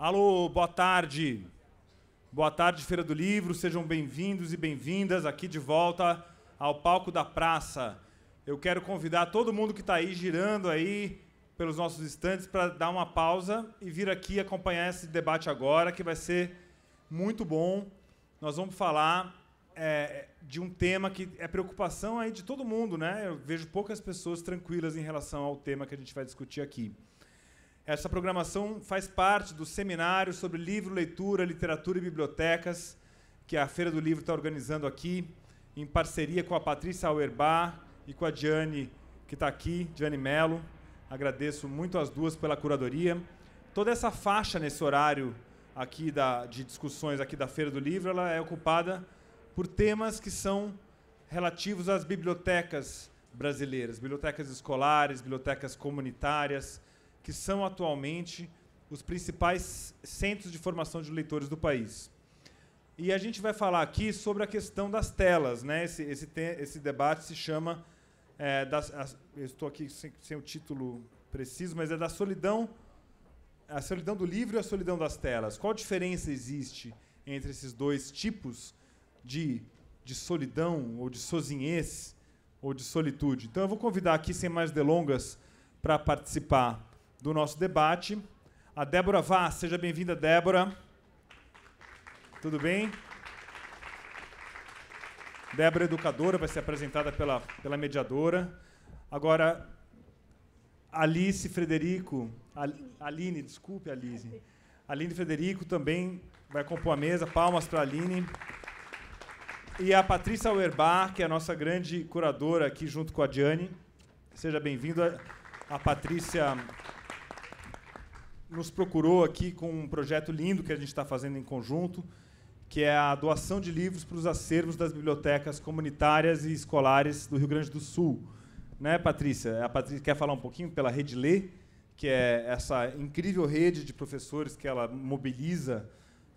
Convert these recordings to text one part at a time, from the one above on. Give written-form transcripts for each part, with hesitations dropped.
Alô, boa tarde. Boa tarde, Feira do Livro. Sejam bem-vindos e bem-vindas aqui de volta ao palco da praça. Eu quero convidar todo mundo que está aí, girando aí pelos nossos estandes, para dar uma pausa e vir aqui acompanhar esse debate agora, que vai ser muito bom. Nós vamos falar de um tema que é preocupação aí de todo mundo, né? Eu vejo poucas pessoas tranquilas em relação ao tema que a gente vai discutir aqui. Essa programação faz parte do seminário sobre livro, leitura, literatura e bibliotecas, que a Feira do Livro está organizando aqui, em parceria com a Patrícia Auerbach e com a Diane, que está aqui, Diane Mello. Agradeço muito as duas pela curadoria. Toda essa faixa nesse horário aqui de discussões aqui da Feira do Livro, ela é ocupada por temas que são relativos às bibliotecas brasileiras, bibliotecas escolares, bibliotecas comunitárias, que são atualmente os principais centros de formação de leitores do país. E a gente vai falar aqui sobre a questão das telas, né? Esse debate se chama, eu estou aqui sem o título preciso, mas é da solidão, a solidão do livro e a solidão das telas. Qual diferença existe entre esses dois tipos de solidão, ou de sozinhez, ou de solitude? Então eu vou convidar aqui, sem mais delongas, para participar do nosso debate, a Débora Vaz. Seja bem-vinda, Débora. Tudo bem? Débora, educadora, vai ser apresentada pela mediadora. Agora, Alice Frederico... Aline, desculpe, Alice. Aline Frederico também vai compor a mesa. Palmas para a Aline. E a Patrícia Auerbach, que é a nossa grande curadora aqui, junto com a Diane. Seja bem-vinda. A Patrícia nos procurou aqui com um projeto lindo que a gente está fazendo em conjunto, que é a doação de livros para os acervos das bibliotecas comunitárias e escolares do Rio Grande do Sul. Né, Patrícia? A Patrícia quer falar um pouquinho pela Rede Lê, que é essa incrível rede de professores que ela mobiliza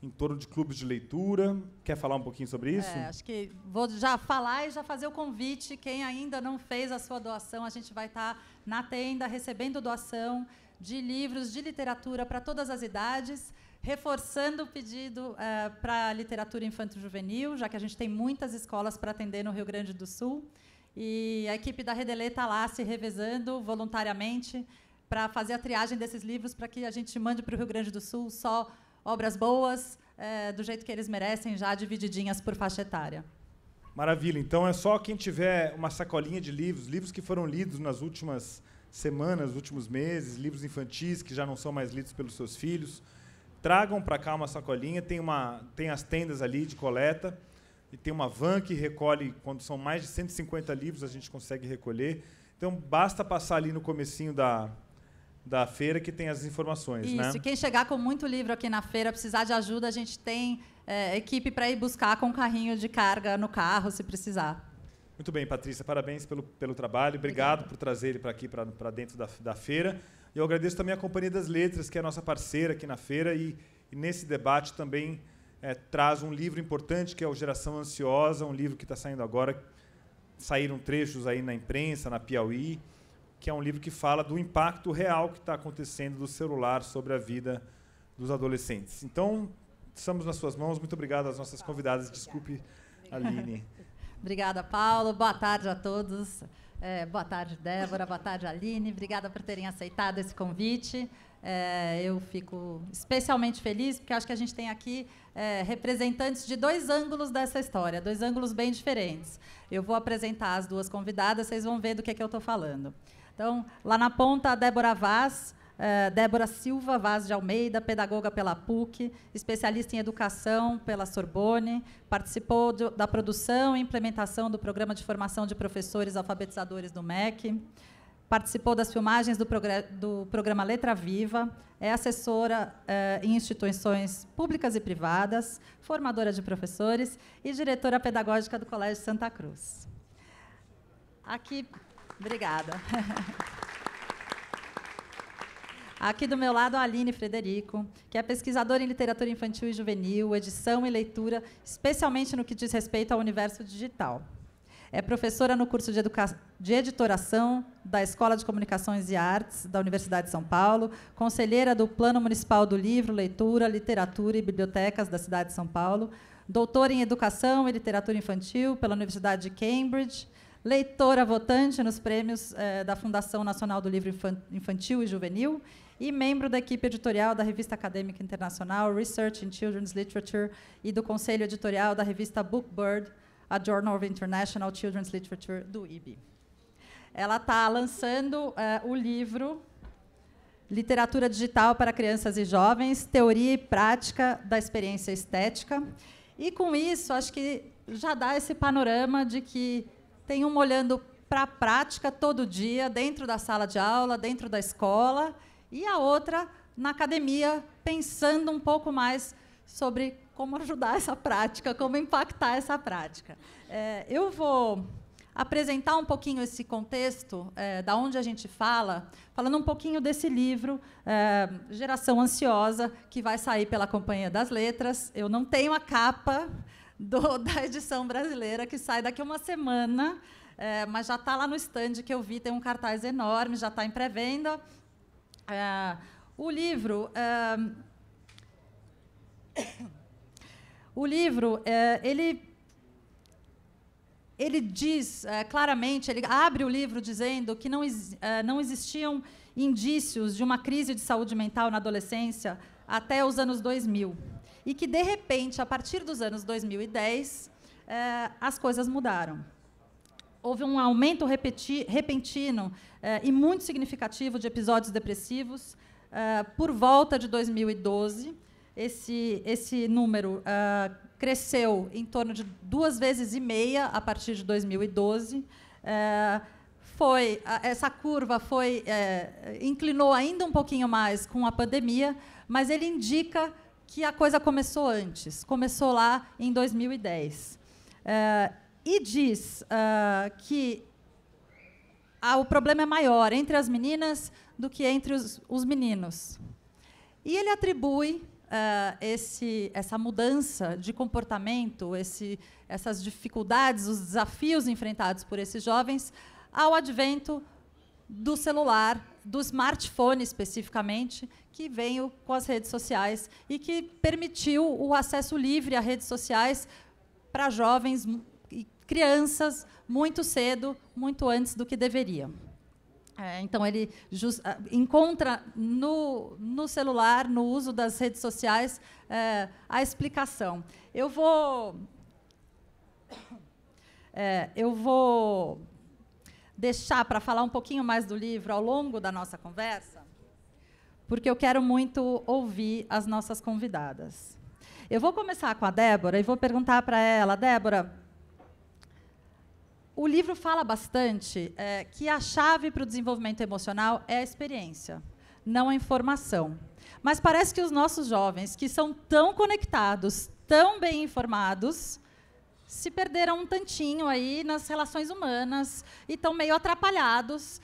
em torno de clubes de leitura. Quer falar um pouquinho sobre isso? Acho que vou já falar e já fazer o convite. Quem ainda não fez a sua doação, a gente vai estar na tenda recebendo doação de livros de literatura para todas as idades, reforçando o pedido para a literatura infanto-juvenil, já que a gente tem muitas escolas para atender no Rio Grande do Sul. E a equipe da Rede Lê está lá se revezando voluntariamente para fazer a triagem desses livros, para que a gente mande para o Rio Grande do Sul só obras boas, do jeito que eles merecem, já divididinhas por faixa etária. Maravilha. Então, é só quem tiver uma sacolinha de livros que foram lidos nas últimas semanas, nos últimos meses, livros infantis que já não são mais lidos pelos seus filhos, tragam para cá uma sacolinha. Tem as tendas ali de coleta, e tem uma van que recolhe, quando são mais de 150 livros, a gente consegue recolher. Então, basta passar ali no comecinho da feira que tem as informações. Isso, né? E quem chegar com muito livro aqui na feira, precisar de ajuda, a gente tem equipe para ir buscar com carrinho de carga no carro, se precisar. Muito bem, Patrícia, parabéns pelo trabalho. Obrigado por trazer ele para aqui, para dentro da feira. E eu agradeço também a Companhia das Letras, que é a nossa parceira aqui na feira, e nesse debate também traz um livro importante, que é o Geração Ansiosa, um livro que está saindo agora. Saíram trechos aí na imprensa, na Piauí, que é um livro que fala do impacto real que está acontecendo do celular sobre a vida dos adolescentes. Então, estamos nas suas mãos. Muito obrigado às nossas convidadas. Desculpe, Aline. Obrigada, Paulo. Boa tarde a todos. Boa tarde, Débora. Boa tarde, Aline. Obrigada por terem aceitado esse convite. Eu fico especialmente feliz, porque acho que a gente tem aqui representantes de dois ângulos dessa história, dois ângulos bem diferentes. Eu vou apresentar as duas convidadas, vocês vão ver do que eu estou falando. Então, lá na ponta, a Débora Vaz, Débora Silva Vaz de Almeida, pedagoga pela PUC, especialista em educação pela Sorbonne, participou da produção e implementação do Programa de Formação de Professores Alfabetizadores do MEC, participou das filmagens do programa Letra Viva, é assessora em instituições públicas e privadas, formadora de professores e diretora pedagógica do Colégio Santa Cruz. Aqui, obrigada. Aqui do meu lado, a Aline Frederico, que é pesquisadora em literatura infantil e juvenil, edição e leitura, especialmente no que diz respeito ao universo digital. É professora no curso de editoração da Escola de Comunicações e Artes da Universidade de São Paulo, conselheira do Plano Municipal do Livro, Leitura, Literatura e Bibliotecas da cidade de São Paulo, doutora em Educação e Literatura Infantil pela Universidade de Cambridge, leitora votante nos prêmios da Fundação Nacional do Livro Infantil e Juvenil e membro da equipe editorial da Revista Acadêmica Internacional Research in Children's Literature e do conselho editorial da revista Bookbird, a Journal of International Children's Literature, do IB. Ela está lançando o livro Literatura Digital para Crianças e Jovens, Teoria e Prática da Experiência Estética. E, com isso, acho que já dá esse panorama de que tem um olhando para a prática todo dia, dentro da sala de aula, dentro da escola, e a outra na academia, pensando um pouco mais sobre como ajudar essa prática, como impactar essa prática. Eu vou apresentar um pouquinho esse contexto, da onde a gente fala, falando um pouquinho desse livro, Geração Ansiosa, que vai sair pela Companhia das Letras. Eu não tenho a capa da edição brasileira, que sai daqui a uma semana, mas já está lá no stand que eu vi, tem um cartaz enorme, já está em pré-venda. O livro... ele diz claramente, ele abre o livro dizendo que não existiam indícios de uma crise de saúde mental na adolescência até os anos 2000. E que, de repente, a partir dos anos 2010, as coisas mudaram. Houve um aumento repentino e muito significativo de episódios depressivos por volta de 2012. Esse número cresceu em torno de 2,5 vezes a partir de 2012. Essa curva inclinou ainda um pouquinho mais com a pandemia, mas ele indica que a coisa começou antes, começou lá em 2010. E diz que o problema é maior entre as meninas do que entre os meninos. E ele atribui essa mudança de comportamento, essas dificuldades, os desafios enfrentados por esses jovens, ao advento do celular, do smartphone especificamente, que veio com as redes sociais e que permitiu o acesso livre a redes sociais para jovens e crianças muito cedo, muito antes do que deveriam. Então, ele encontra no celular, no uso das redes sociais, a explicação. Eu vou deixar para falar um pouquinho mais do livro ao longo da nossa conversa, porque eu quero muito ouvir as nossas convidadas. Eu vou começar com a Débora e vou perguntar para ela, Débora, o livro fala bastante que a chave para o desenvolvimento emocional é a experiência, não a informação. Mas parece que os nossos jovens, que são tão conectados, tão bem informados, se perderam um tantinho aí nas relações humanas e estão meio atrapalhados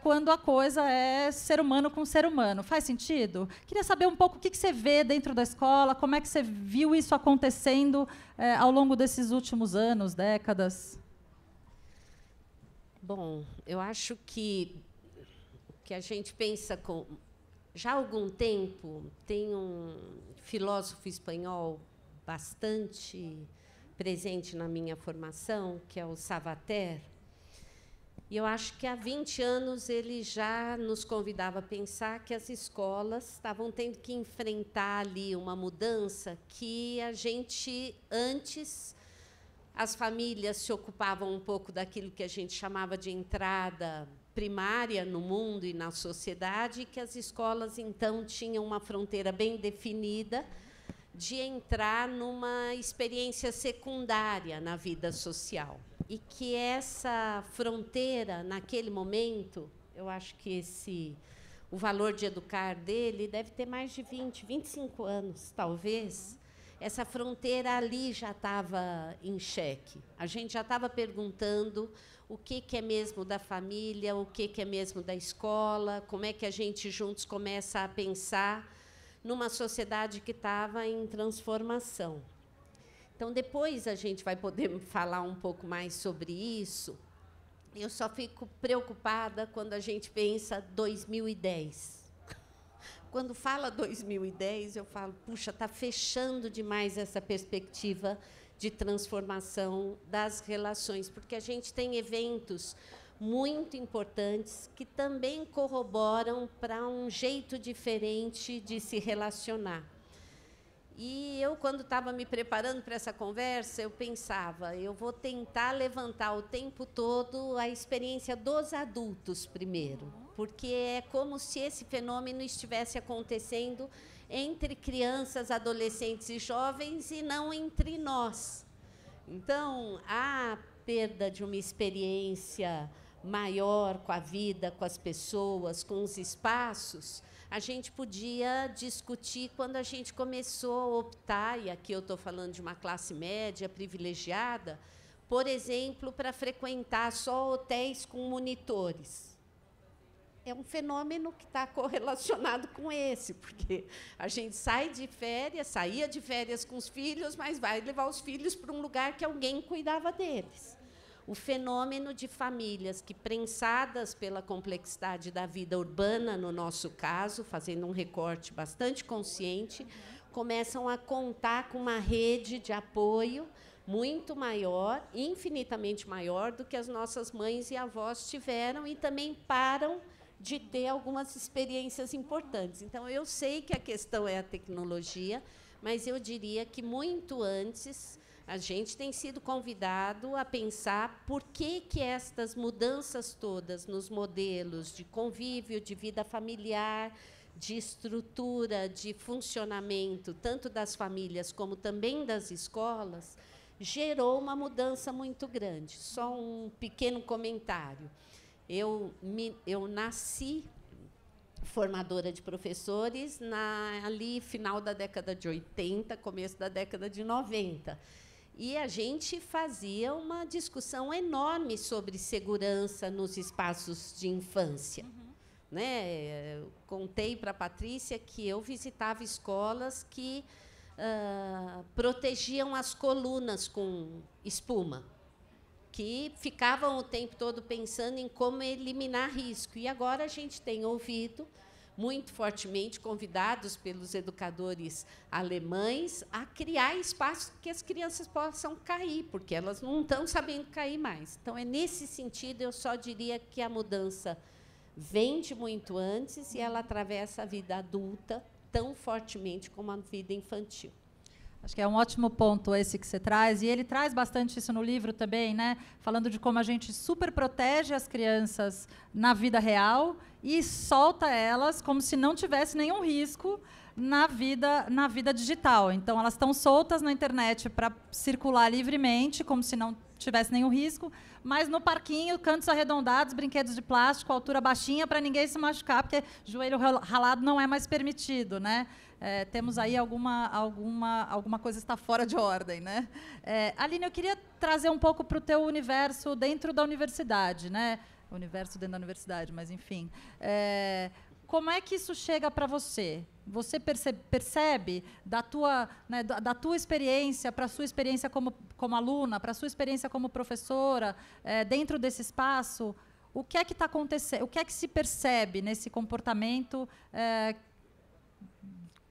quando a coisa é ser humano com ser humano. Faz sentido? Queria saber um pouco o que você vê dentro da escola, como é que você viu isso acontecendo ao longo desses últimos anos, décadas. Bom, eu acho que a gente pensa já há algum tempo, tem um filósofo espanhol bastante presente na minha formação, que é o Savater, e eu acho que há 20 anos ele já nos convidava a pensar que as escolas estavam tendo que enfrentar ali uma mudança que a gente, antes, as famílias se ocupavam um pouco daquilo que a gente chamava de entrada primária no mundo e na sociedade, e que as escolas, então, tinham uma fronteira bem definida de entrar numa experiência secundária na vida social. E que essa fronteira, naquele momento, eu acho que o valor de educar dele deve ter mais de 20, 25 anos, talvez. Essa fronteira ali já estava em xeque. A gente já estava perguntando o que é mesmo da família, o que é mesmo da escola, como é que a gente juntos começa a pensar numa sociedade que estava em transformação. Então, depois a gente vai poder falar um pouco mais sobre isso. Eu só fico preocupada quando a gente pensa 2010. Quando fala 2010, eu falo, puxa, está fechando demais essa perspectiva de transformação das relações, porque a gente tem eventos muito importantes que também corroboram para um jeito diferente de se relacionar. E eu, quando estava me preparando para essa conversa, eu pensava, eu vou tentar levantar o tempo todo a experiência dos adultos primeiro, porque é como se esse fenômeno estivesse acontecendo entre crianças, adolescentes e jovens e não entre nós. Então, a perda de uma experiência maior com a vida, com as pessoas, com os espaços, a gente podia discutir quando a gente começou a optar, e aqui eu estou falando de uma classe média privilegiada, por exemplo, para frequentar só hotéis com monitores. É um fenômeno que está correlacionado com esse, porque a gente saía de férias com os filhos, mas vai levar os filhos para um lugar que alguém cuidava deles. O fenômeno de famílias que, prensadas pela complexidade da vida urbana, no nosso caso, fazendo um recorte bastante consciente, começam a contar com uma rede de apoio muito maior, infinitamente maior do que as nossas mães e avós tiveram, e também param de ter algumas experiências importantes. Então, eu sei que a questão é a tecnologia, mas eu diria que, muito antes, a gente tem sido convidado a pensar por que estas mudanças todas nos modelos de convívio, de vida familiar, de estrutura, de funcionamento, tanto das famílias como também das escolas, gerou uma mudança muito grande. Só um pequeno comentário. Eu nasci formadora de professores ali final da década de 80, começo da década de 90. E a gente fazia uma discussão enorme sobre segurança nos espaços de infância. Né? Eu contei para a Patrícia que eu visitava escolas que protegiam as colunas com espuma, que ficavam o tempo todo pensando em como eliminar risco. E agora a gente tem ouvido, muito fortemente, convidados pelos educadores alemães a criar espaços que as crianças possam cair, porque elas não estão sabendo cair mais. Então, é nesse sentido, eu só diria que a mudança vem de muito antes e ela atravessa a vida adulta tão fortemente como a vida infantil. Acho que é um ótimo ponto esse que você traz, e ele traz bastante isso no livro também, né? Falando de como a gente super protege as crianças na vida real e solta elas como se não tivesse nenhum risco na vida digital. Então, elas estão soltas na internet para circular livremente, como se não tivesse nenhum risco, mas no parquinho, cantos arredondados, brinquedos de plástico, altura baixinha, para ninguém se machucar, porque joelho ralado não é mais permitido, né? Temos aí alguma coisa está fora de ordem, né? Aline, eu queria trazer um pouco para o teu universo dentro da universidade, né? Universo dentro da universidade, mas enfim. Como é que isso chega para você? Você percebe da tua experiência para a sua experiência como aluna, para a sua experiência como professora, dentro desse espaço, o que é que está acontecendo? O que é que se percebe nesse comportamento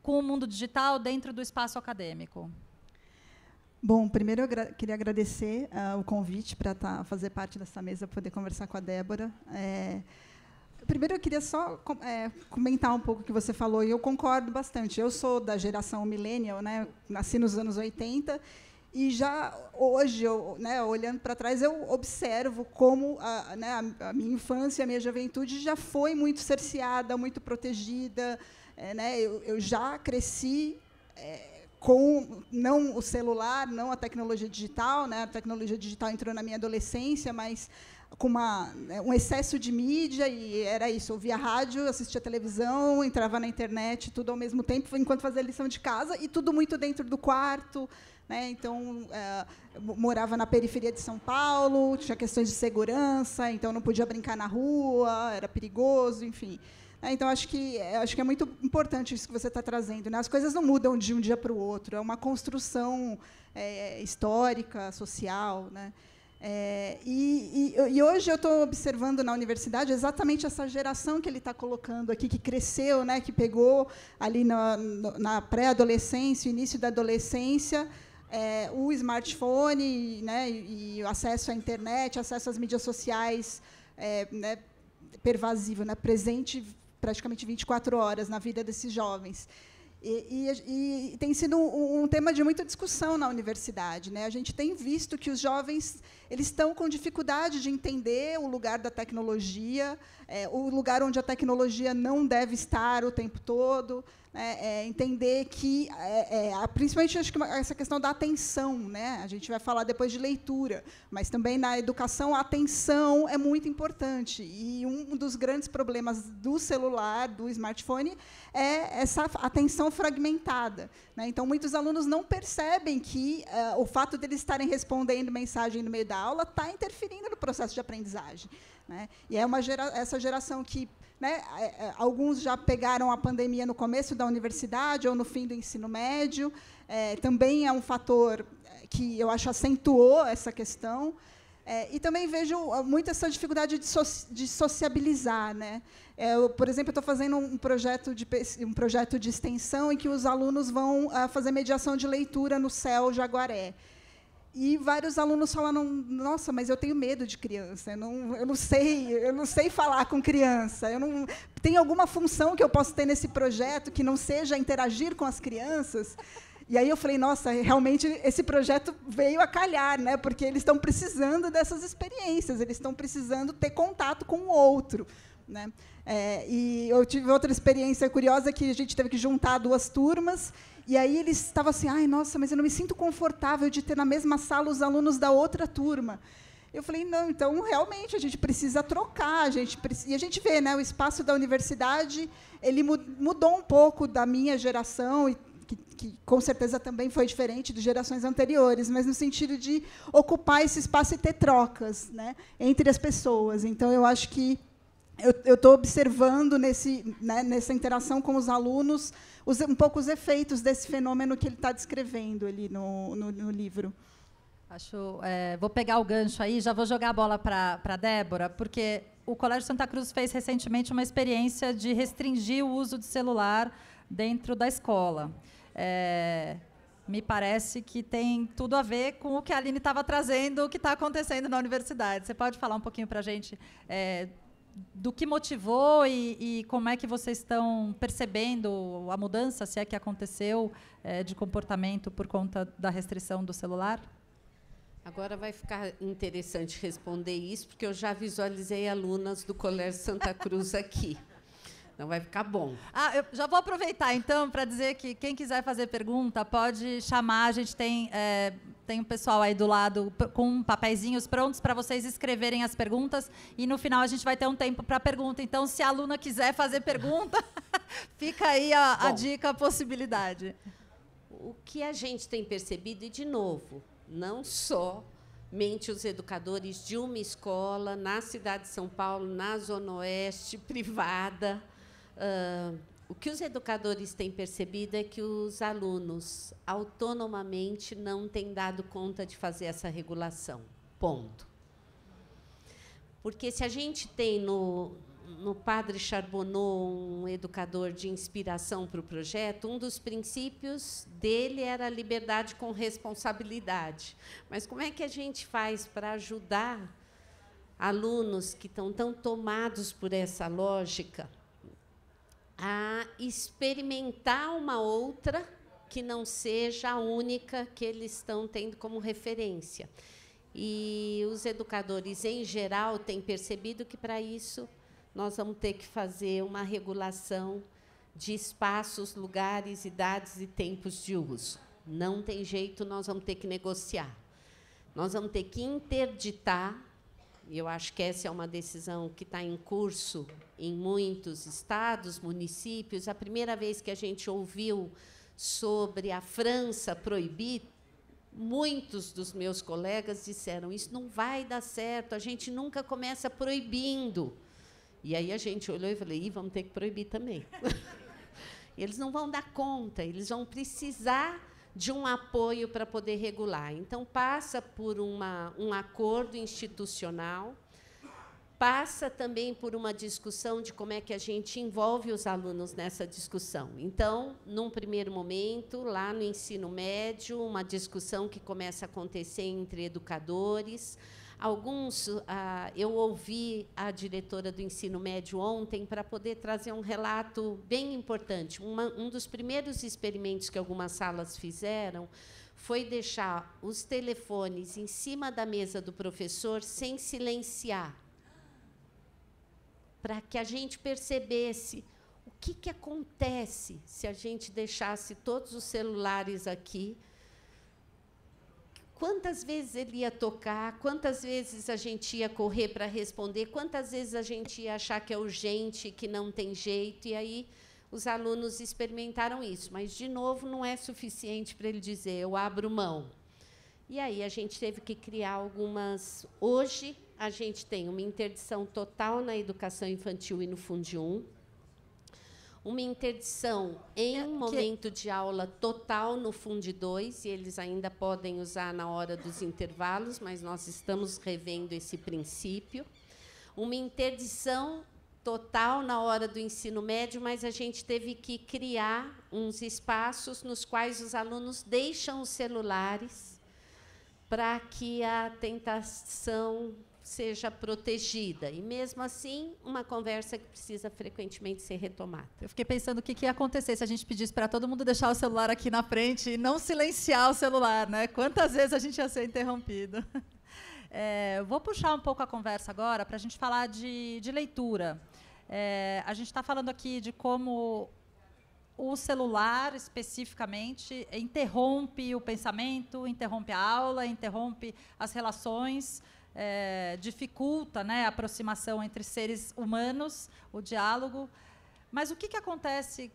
com o mundo digital dentro do espaço acadêmico? Bom, primeiro eu queria agradecer o convite para fazer parte dessa mesa, poder conversar com a Débora. Primeiro, eu queria só comentar um pouco o que você falou, e eu concordo bastante. Eu sou da geração millennial, né? Nasci nos anos 80, e já hoje, olhando para trás, eu observo como a minha infância, a minha juventude já foi muito cerceada, muito protegida. Eu já cresci com não o celular, não a tecnologia digital, né? A tecnologia digital entrou na minha adolescência, mas com um excesso de mídia, e era isso, ouvia rádio, assistia televisão, entrava na internet, tudo ao mesmo tempo, enquanto fazia a lição de casa, e tudo muito dentro do quarto, né? Então, morava na periferia de São Paulo, tinha questões de segurança, então não podia brincar na rua, era perigoso, enfim. Então, acho que é muito importante isso que você está trazendo, né? As coisas não mudam de um dia para o outro, é uma construção histórica, social, né? E hoje eu estou observando na universidade exatamente essa geração que ele está colocando aqui, que cresceu, né? Que pegou ali na pré-adolescência, início da adolescência, o smartphone, né? E o acesso à internet, acesso às mídias sociais, né? Pervasivo, né? Presente praticamente 24 horas na vida desses jovens. E tem sido um tema de muita discussão na universidade, né? A gente tem visto que os jovens eles estão com dificuldade de entender o lugar da tecnologia, o lugar onde a tecnologia não deve estar o tempo todo, né? Entender que, principalmente, acho que essa questão da atenção, né? A gente vai falar depois de leitura, mas também na educação a atenção é muito importante. E um dos grandes problemas do celular, do smartphone, é essa atenção fragmentada, né? Então, muitos alunos não percebem que o fato de eles estarem respondendo mensagem no meio da aula está interferindo no processo de aprendizagem, né? E é essa geração que, né, alguns já pegaram a pandemia no começo da universidade ou no fim do ensino médio, também é um fator que eu acho acentuou essa questão. E também vejo muito essa dificuldade de sociabilizar, né? Por exemplo, estou fazendo um projeto de extensão em que os alunos vão fazer mediação de leitura no CEL Jaguaré. E vários alunos falaram: nossa, mas eu tenho medo de criança, eu não sei falar com criança, tem alguma função que eu posso ter nesse projeto que não seja interagir com as crianças? E aí eu falei: nossa, realmente esse projeto veio a calhar, né? Porque eles estão precisando dessas experiências, eles estão precisando ter contato com o outro, né? E eu tive outra experiência curiosa que a gente teve que juntar 2 turmas. E aí eles estavam assim: ai, nossa, mas eu não me sinto confortável de ter na mesma sala os alunos da outra turma. Eu falei: não, então, realmente, a gente precisa trocar. E a gente vê, né, o espaço da universidade ele mudou um pouco da minha geração, e que com certeza também foi diferente de gerações anteriores, mas no sentido de ocupar esse espaço e ter trocas, né, entre as pessoas. Então, eu acho que eu estou observando nessa interação com os alunos um pouco os efeitos desse fenômeno que ele está descrevendo ali no livro. Vou pegar o gancho aí, já vou jogar a bola para a Débora, porque o Colégio Santa Cruz fez recentemente uma experiência de restringir o uso de celular dentro da escola. Me parece que tem tudo a ver com o que a Aline estava trazendo, o que está acontecendo na universidade. Você pode falar um pouquinho para a gente do que motivou e como é que vocês estão percebendo a mudança, se é que aconteceu, de comportamento por conta da restrição do celular? Agora vai ficar interessante responder isso, porque eu já visualizei alunas do Colégio Santa Cruz aqui. Então, vai ficar bom. Eu já vou aproveitar, então, para dizer que quem quiser fazer pergunta pode chamar. A gente tem um pessoal aí do lado com papeizinhos prontos para vocês escreverem as perguntas. E, no final, a gente vai ter um tempo para pergunta. Então, se a aluna quiser fazer pergunta, fica aí a dica, a possibilidade. O que a gente tem percebido, e, de novo, não somente os educadores de uma escola na cidade de São Paulo, na Zona Oeste, privada. O que os educadores têm percebido é que os alunos, autonomamente, não têm dado conta de fazer essa regulação. Ponto. Porque, se a gente tem no Padre Charbonneau um educador de inspiração para o projeto, um dos princípios dele era a liberdade com responsabilidade. Mas como é que a gente faz para ajudar alunos que estão tão tomados por essa lógica a experimentar uma outra que não seja a única que eles estão tendo como referência? E os educadores, em geral, têm percebido que, para isso, nós vamos ter que fazer uma regulação de espaços, lugares, idades e tempos de uso. Não tem jeito, nós vamos ter que negociar. Nós vamos ter que interditar, e eu acho que essa é uma decisão que está em curso em muitos estados, municípios. A primeira vez que a gente ouviu sobre a França proibir, muitos dos meus colegas disseram: isso não vai dar certo, a gente nunca começa proibindo. E aí a gente olhou e falou, vamos ter que proibir também. Eles não vão dar conta, eles vão precisar de um apoio para poder regular. Então, passa por um acordo institucional, passa também por uma discussão de como é que a gente envolve os alunos nessa discussão. Então, num primeiro momento, lá no ensino médio, uma discussão que começa a acontecer entre educadores. Eu ouvi a diretora do ensino médio ontem para poder trazer um relato bem importante. Um dos primeiros experimentos que algumas salas fizeram foi deixar os telefones em cima da mesa do professor sem silenciar, para que a gente percebesse o que acontece se a gente deixasse todos os celulares aqui. Quantas vezes ele ia tocar, quantas vezes a gente ia correr para responder, quantas vezes a gente ia achar que é urgente, que não tem jeito, e aí os alunos experimentaram isso. Mas, de novo, não é suficiente para ele dizer, eu abro mão. E aí a gente teve que criar algumas... Hoje, a gente tem uma interdição total na educação infantil e no Fundi 1, uma interdição em momento de aula total no Fundi 2, e eles ainda podem usar na hora dos intervalos, mas nós estamos revendo esse princípio. Uma interdição total na hora do ensino médio, mas a gente teve que criar uns espaços nos quais os alunos deixam os celulares para que a tentação seja protegida. E, mesmo assim, uma conversa que precisa frequentemente ser retomada. Eu fiquei pensando o que ia acontecer se a gente pedisse para todo mundo deixar o celular aqui na frente e não silenciar o celular, né? Quantas vezes a gente ia ser interrompido? Vou puxar um pouco a conversa agora para a gente falar de leitura. A gente está falando aqui de como o celular, especificamente, interrompe o pensamento, interrompe a aula, interrompe as relações, dificulta, né, a aproximação entre seres humanos, o diálogo. Mas o que acontece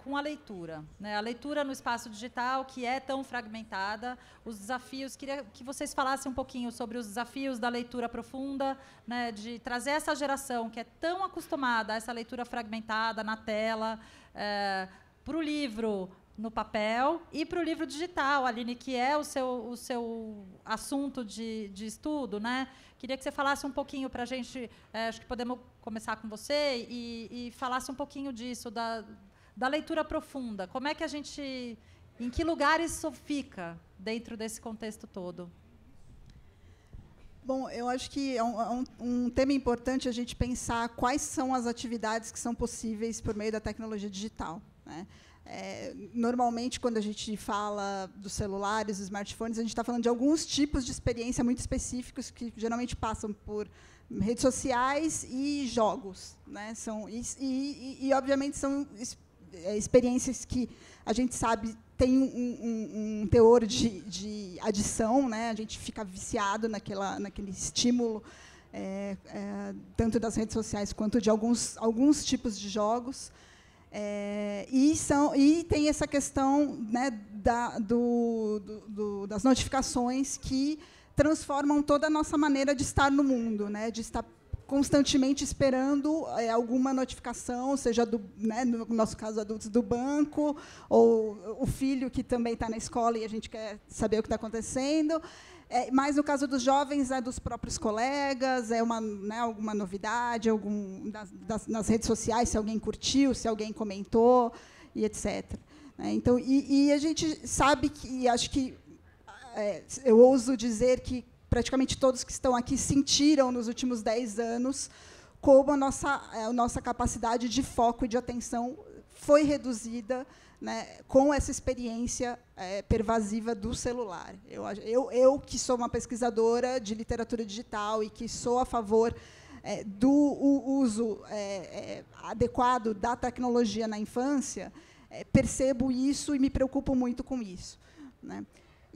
com a leitura, né? A leitura no espaço digital, que é tão fragmentada, os desafios... Queria que vocês falassem um pouquinho sobre os desafios da leitura profunda, né, de trazer essa geração que é tão acostumada a essa leitura fragmentada na tela, para o livro no papel e para o livro digital, Aline, que é o seu assunto de estudo, né? Queria que você falasse um pouquinho para a gente, acho que podemos começar com você, e falasse um pouquinho disso, da leitura profunda. Como é que a gente... Em que lugar isso fica dentro desse contexto todo? Bom, eu acho que é um tema importante a gente pensar quais são as atividades que são possíveis por meio da tecnologia digital, né? Normalmente, quando a gente fala dos celulares, dos smartphones, a gente está falando de alguns tipos de experiência muito específicos que geralmente passam por redes sociais e jogos, né? Obviamente, são experiências que a gente sabe tem um teor de adição, né? A gente fica viciado naquele estímulo, tanto das redes sociais quanto de alguns tipos de jogos. E tem essa questão, né, das notificações que transformam toda a nossa maneira de estar no mundo, né, de estar constantemente esperando alguma notificação, seja né, no nosso caso, adultos do banco, ou o filho que também está na escola e a gente quer saber o que está acontecendo. Mas, no caso dos jovens, dos próprios colegas, alguma novidade, nas redes sociais, se alguém curtiu, se alguém comentou, e etc. Então, a gente sabe que, acho que, eu ouso dizer que praticamente todos que estão aqui sentiram, nos últimos 10 anos, como a nossa capacidade de foco e de atenção foi reduzida, né, com essa experiência pervasiva do celular. Eu, que sou uma pesquisadora de literatura digital e que sou a favor do uso adequado da tecnologia na infância, percebo isso e me preocupo muito com isso, né?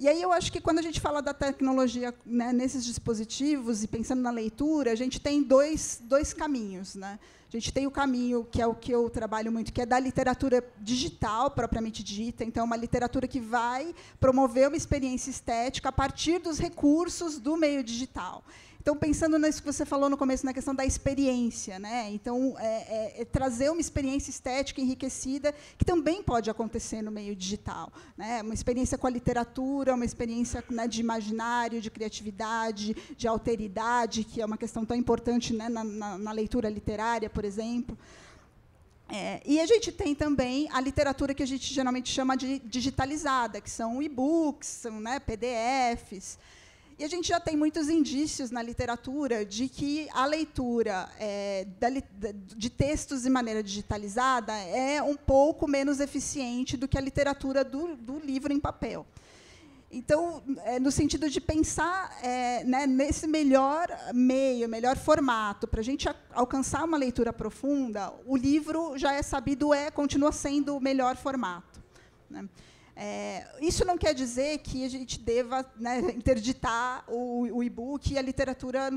E aí eu acho que, quando a gente fala da tecnologia, né, nesses dispositivos, e pensando na leitura, a gente tem dois caminhos, né? A gente tem o caminho, que é o que eu trabalho muito, que é da literatura digital, propriamente dita. Então, uma literatura que vai promover uma experiência estética a partir dos recursos do meio digital. Então, pensando nisso que você falou no começo, na questão da experiência, né? Então, trazer uma experiência estética enriquecida, que também pode acontecer no meio digital, né? Uma experiência com a literatura, uma experiência, né, de imaginário, de criatividade, de alteridade, que é uma questão tão importante, né, na leitura literária, por exemplo. E a gente tem também a literatura que a gente geralmente chama de digitalizada, que são e-books, são, né, PDFs. E a gente já tem muitos indícios na literatura de que a leitura de textos de maneira digitalizada é um pouco menos eficiente do que a literatura do livro em papel. Então, no sentido de pensar, né, nesse melhor meio, melhor formato, para a gente alcançar uma leitura profunda, o livro, já é sabido, continua sendo o melhor formato, né? Isso não quer dizer que a gente deva, né, interditar o e-book e a literatura,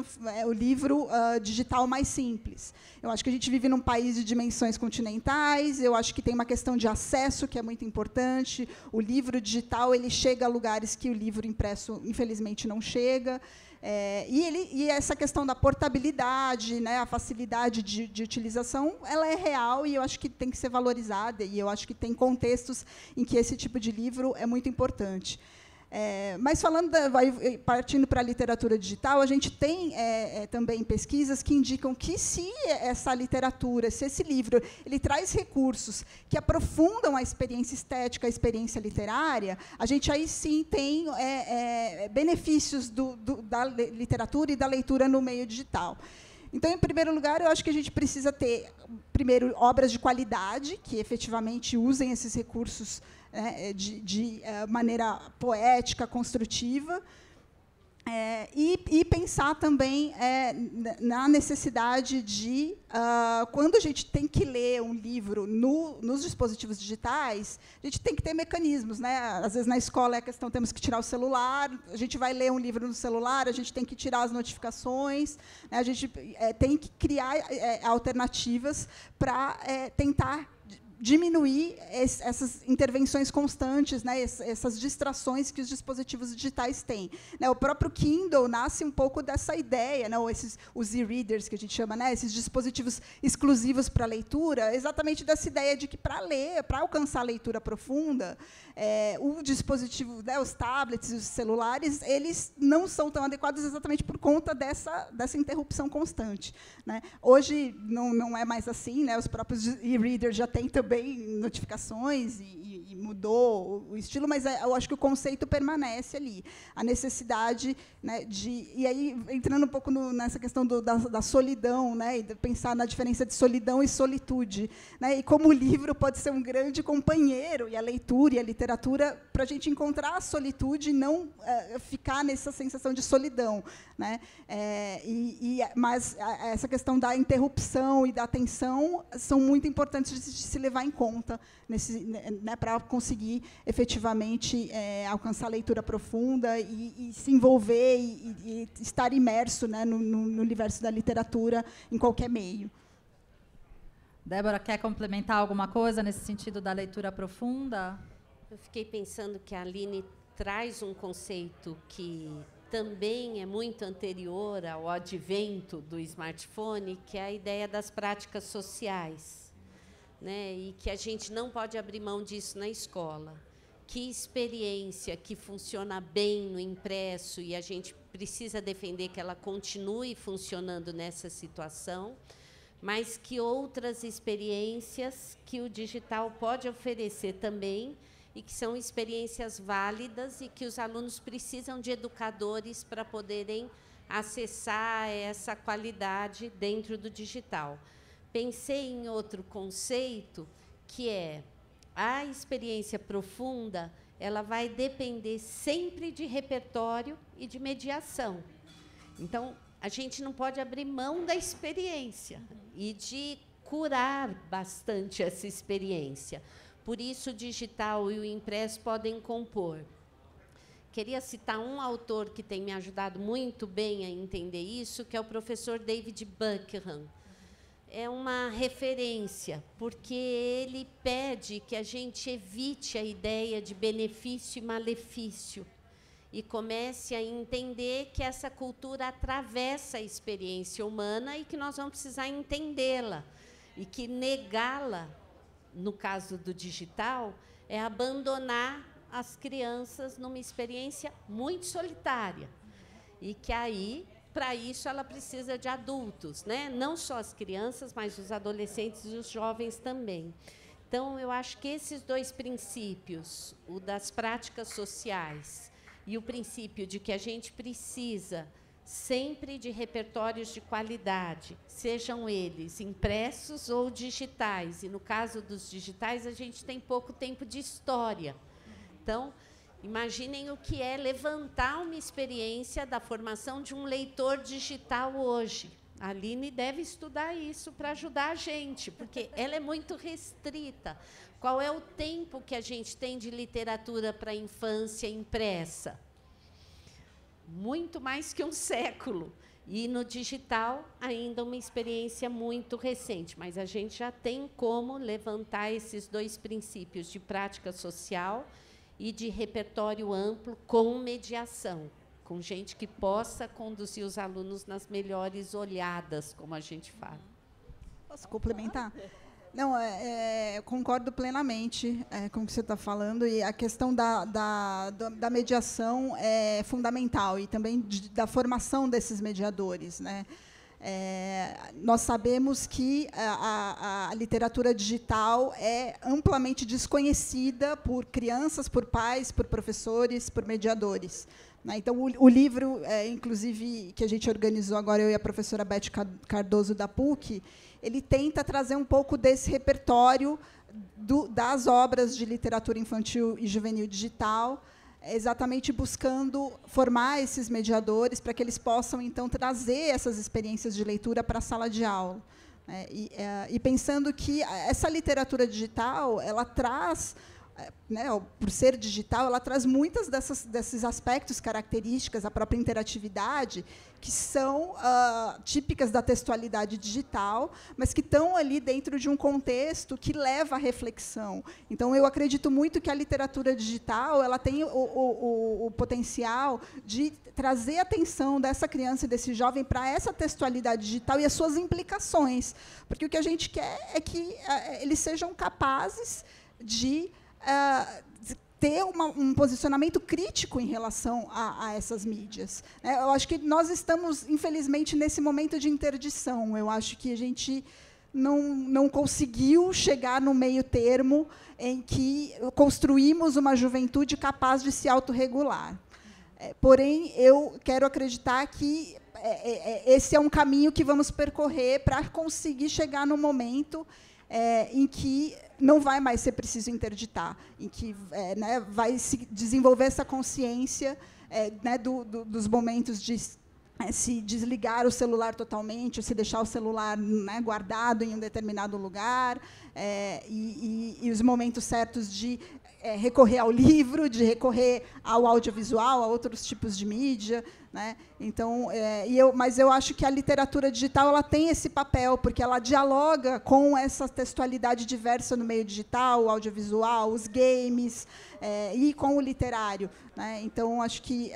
o livro digital mais simples. Eu acho que a gente vive num país de dimensões continentais, eu acho que tem uma questão de acesso que é muito importante. O livro digital ele chega a lugares que o livro impresso, infelizmente, não chega. E essa questão da portabilidade, né, a facilidade de utilização, ela é real e eu acho que tem que ser valorizada, e eu acho que tem contextos em que esse tipo de livro é muito importante. Mas partindo para a literatura digital, a gente tem também pesquisas que indicam que, se essa literatura, se esse livro ele traz recursos que aprofundam a experiência estética, a experiência literária, a gente aí sim tem benefícios da literatura e da leitura no meio digital. Então, em primeiro lugar, eu acho que a gente precisa ter, primeiro, obras de qualidade, que efetivamente usem esses recursos, né, de maneira poética, construtiva, e pensar também na necessidade de, quando a gente tem que ler um livro nos dispositivos digitais, a gente tem que ter mecanismos, né? Às vezes, na escola, é a questão, temos que tirar o celular, a gente vai ler um livro no celular, a gente tem que tirar as notificações, né? A gente tem que criar alternativas para tentar diminuir essas intervenções constantes, né, essas distrações que os dispositivos digitais têm. Né, o próprio Kindle nasce um pouco dessa ideia, né, os e-readers, que a gente chama, né, esses dispositivos exclusivos para leitura, exatamente dessa ideia de que, para ler, para alcançar a leitura profunda, o dispositivo, né, os tablets e os celulares, eles não são tão adequados exatamente por conta dessa interrupção constante. Né. Hoje não é mais assim, né, os próprios e-readers já têm também notificações e mudou o estilo, mas eu acho que o conceito permanece ali. A necessidade, né, e aí, entrando um pouco nessa questão da solidão, né, e de pensar na diferença de solidão e solitude, né, e como o livro pode ser um grande companheiro, e a leitura e a literatura, para a gente encontrar a solitude e não ficar nessa sensação de solidão. Né, mas essa questão da interrupção e da atenção são muito importantes de se levar em conta, né, para conseguir efetivamente alcançar a leitura profunda e se envolver e estar imerso, né, no universo da literatura em qualquer meio. Débora, quer complementar alguma coisa nesse sentido da leitura profunda? Eu fiquei pensando que a Aline traz um conceito que também é muito anterior ao advento do smartphone, que é a ideia das práticas sociais, né? E que a gente não pode abrir mão disso na escola. Que experiência que funciona bem no impresso, e a gente precisa defender que ela continue funcionando nessa situação, mas que outras experiências que o digital pode oferecer também, e que são experiências válidas e que os alunos precisam de educadores para poderem acessar essa qualidade dentro do digital. Pensei em outro conceito, que é a experiência profunda, ela vai depender sempre de repertório e de mediação. Então, a gente não pode abrir mão da experiência e de curar bastante essa experiência. Por isso, o digital e o impresso podem compor. Queria citar um autor que tem me ajudado muito bem a entender isso, que é o professor David Buckingham. É uma referência, porque ele pede que a gente evite a ideia de benefício e malefício, e comece a entender que essa cultura atravessa a experiência humana e que nós vamos precisar entendê-la. E que negá-la, no caso do digital, é abandonar as crianças numa experiência muito solitária. E que aí, para isso, ela precisa de adultos, né? Não só as crianças, mas os adolescentes e os jovens também. Então, eu acho que esses dois princípios, o das práticas sociais e o princípio de que a gente precisa sempre de repertórios de qualidade, sejam eles impressos ou digitais. E, no caso dos digitais, a gente tem pouco tempo de história. Então, imaginem o que é levantar uma experiência da formação de um leitor digital hoje. A Aline deve estudar isso para ajudar a gente, porque ela é muito restrita. Qual é o tempo que a gente tem de literatura para a infância impressa? Muito mais que um século. E, no digital, ainda uma experiência muito recente. Mas a gente já tem como levantar esses dois princípios de prática social e de repertório amplo com mediação, com gente que possa conduzir os alunos nas melhores olhadas, como a gente fala. Posso complementar? Não, eu concordo plenamente com o que você está falando, e a questão da mediação é fundamental, e também da formação desses mediadores, né? Nós sabemos que a literatura digital é amplamente desconhecida por crianças, por pais, por professores, por mediadores. Então, o livro, inclusive, que a gente organizou agora, eu e a professora Beth Cardoso, da PUC, ele tenta trazer um pouco desse repertório das obras de literatura infantil e juvenil digital, exatamente buscando formar esses mediadores para que eles possam, então, trazer essas experiências de leitura para a sala de aula. E pensando que essa literatura digital, ela traz, né, por ser digital, ela traz muitas desses aspectos, características, a própria interatividade, que são típicas da textualidade digital, mas que estão ali dentro de um contexto que leva à reflexão. Então, eu acredito muito que a literatura digital ela tem o potencial de trazer a atenção dessa criança e desse jovem para essa textualidade digital e as suas implicações, porque o que a gente quer é que eles sejam capazes de ter um posicionamento crítico em relação a essas mídias. Eu acho que nós estamos, infelizmente, nesse momento de interdição. Eu acho que a gente não conseguiu chegar no meio termo em que construímos uma juventude capaz de se autorregular. Porém, eu quero acreditar que esse é um caminho que vamos percorrer para conseguir chegar no momento em que não vai mais ser preciso interditar, em que vai se desenvolver essa consciência dos momentos de se desligar o celular totalmente, ou se deixar o celular guardado em um determinado lugar, e os momentos certos de recorrer ao livro, de recorrer ao audiovisual, a outros tipos de mídia, né? Então, mas eu acho que a literatura digital ela tem esse papel, porque ela dialoga com essa textualidade diversa no meio digital, o audiovisual, os games, e com o literário, né? Então, acho que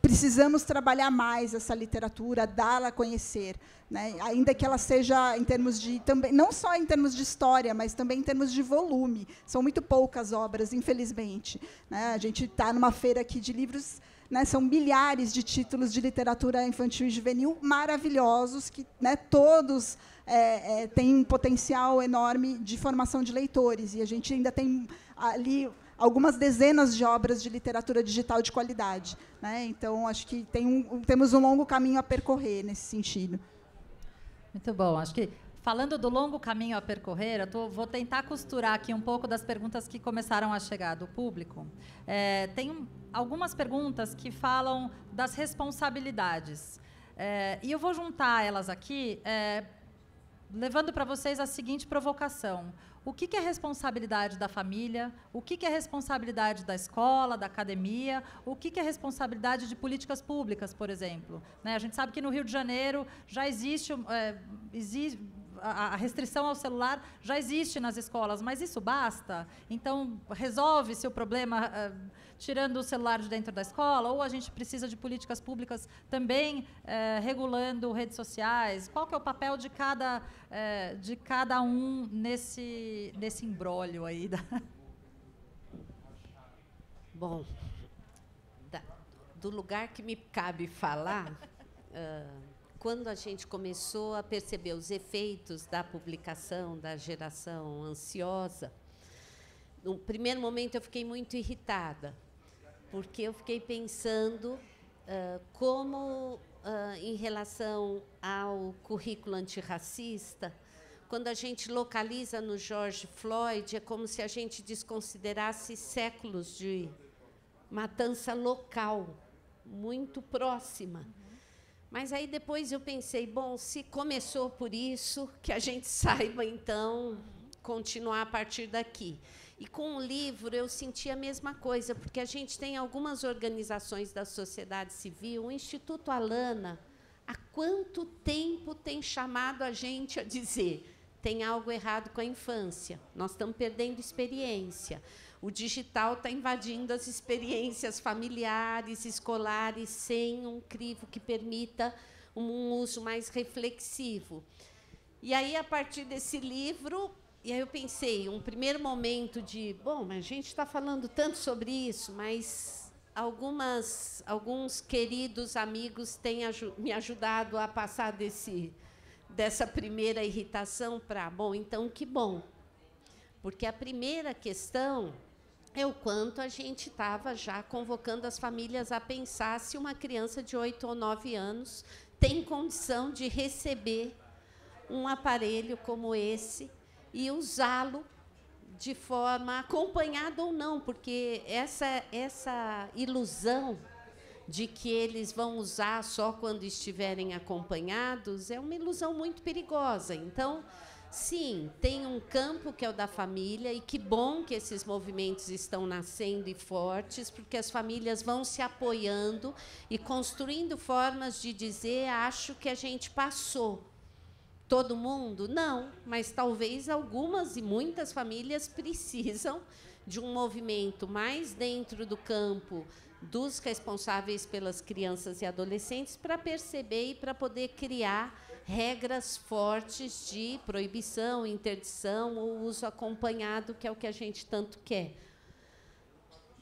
precisamos trabalhar mais essa literatura, dá-la a conhecer, né? Ainda que ela seja em termos de também, não só em termos de história, mas também em termos de volume. São muito poucas obras, infelizmente, né? A gente está numa feira aqui de livros, né? São milhares de títulos de literatura infantil e juvenil maravilhosos, que, né, todos têm um potencial enorme de formação de leitores, e a gente ainda tem ali algumas dezenas de obras de literatura digital de qualidade, né? Então, acho que temos um longo caminho a percorrer nesse sentido. Muito bom. Acho que, falando do longo caminho a percorrer, vou tentar costurar aqui um pouco das perguntas que começaram a chegar do público. Tem algumas perguntas que falam das responsabilidades. E eu vou juntar elas aqui, levando para vocês a seguinte provocação. O que é responsabilidade da família? O que é responsabilidade da escola, da academia? O que é responsabilidade de políticas públicas, por exemplo? A gente sabe que no Rio de Janeiro já existe a restrição ao celular já existe nas escolas, mas isso basta? Então, resolve-se o problema tirando o celular de dentro da escola? Ou a gente precisa de políticas públicas também regulando redes sociais? Qual que é o papel de cada um nesse imbróglio aí? Bom, do lugar que me cabe falar, quando a gente começou a perceber os efeitos da publicação da geração ansiosa, no primeiro momento eu fiquei muito irritada, porque eu fiquei pensando como, em relação ao currículo antirracista, quando a gente localiza no George Floyd, é como se a gente desconsiderasse séculos de matança local, muito próxima. Mas aí depois eu pensei, bom, se começou por isso, que a gente saiba, então, continuar a partir daqui. E com o livro eu senti a mesma coisa, porque a gente tem algumas organizações da sociedade civil, o Instituto Alana, há quanto tempo tem chamado a gente a dizer tem algo errado com a infância, nós estamos perdendo experiência. O digital está invadindo as experiências familiares, escolares, sem um crivo que permita um uso mais reflexivo. E aí, a partir desse livro, e aí eu pensei, um primeiro momento de, bom, mas a gente está falando tanto sobre isso, mas alguns queridos amigos têm me ajudado a passar dessa primeira irritação para, bom, então que bom. Porque a primeira questão é o quanto a gente estava já convocando as famílias a pensar se uma criança de 8 ou 9 anos tem condição de receber um aparelho como esse e usá-lo de forma acompanhada ou não, porque essa ilusão de que eles vão usar só quando estiverem acompanhados é uma ilusão muito perigosa. Então, sim, tem um campo que é o da família, e que bom que esses movimentos estão nascendo e fortes, porque as famílias vão se apoiando e construindo formas de dizer, acho que a gente passou. Todo mundo? Não, mas talvez algumas e muitas famílias precisam de um movimento mais dentro do campo dos responsáveis pelas crianças e adolescentes para perceber e para poder criar regras fortes de proibição, interdição ou uso acompanhado, que é o que a gente tanto quer.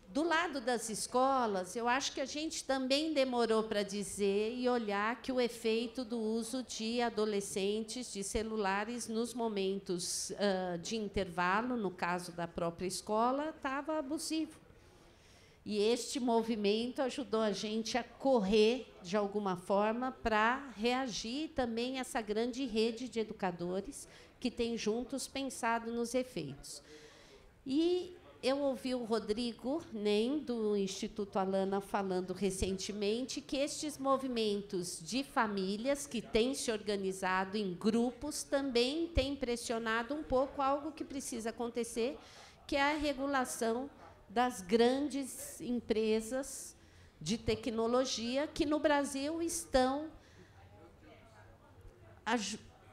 Do lado das escolas, eu acho que a gente também demorou para dizer e olhar que o efeito do uso de adolescentes, de celulares, nos momentos de intervalo, no caso da própria escola, estava abusivo. E este movimento ajudou a gente a correr, de alguma forma, para reagir também a essa grande rede de educadores que tem juntos pensado nos efeitos. E eu ouvi o Rodrigo Nem, do Instituto Alana, falando recentemente que estes movimentos de famílias que têm se organizado em grupos também têm pressionado um pouco algo que precisa acontecer, que é a regulação das grandes empresas de tecnologia que, no Brasil, estão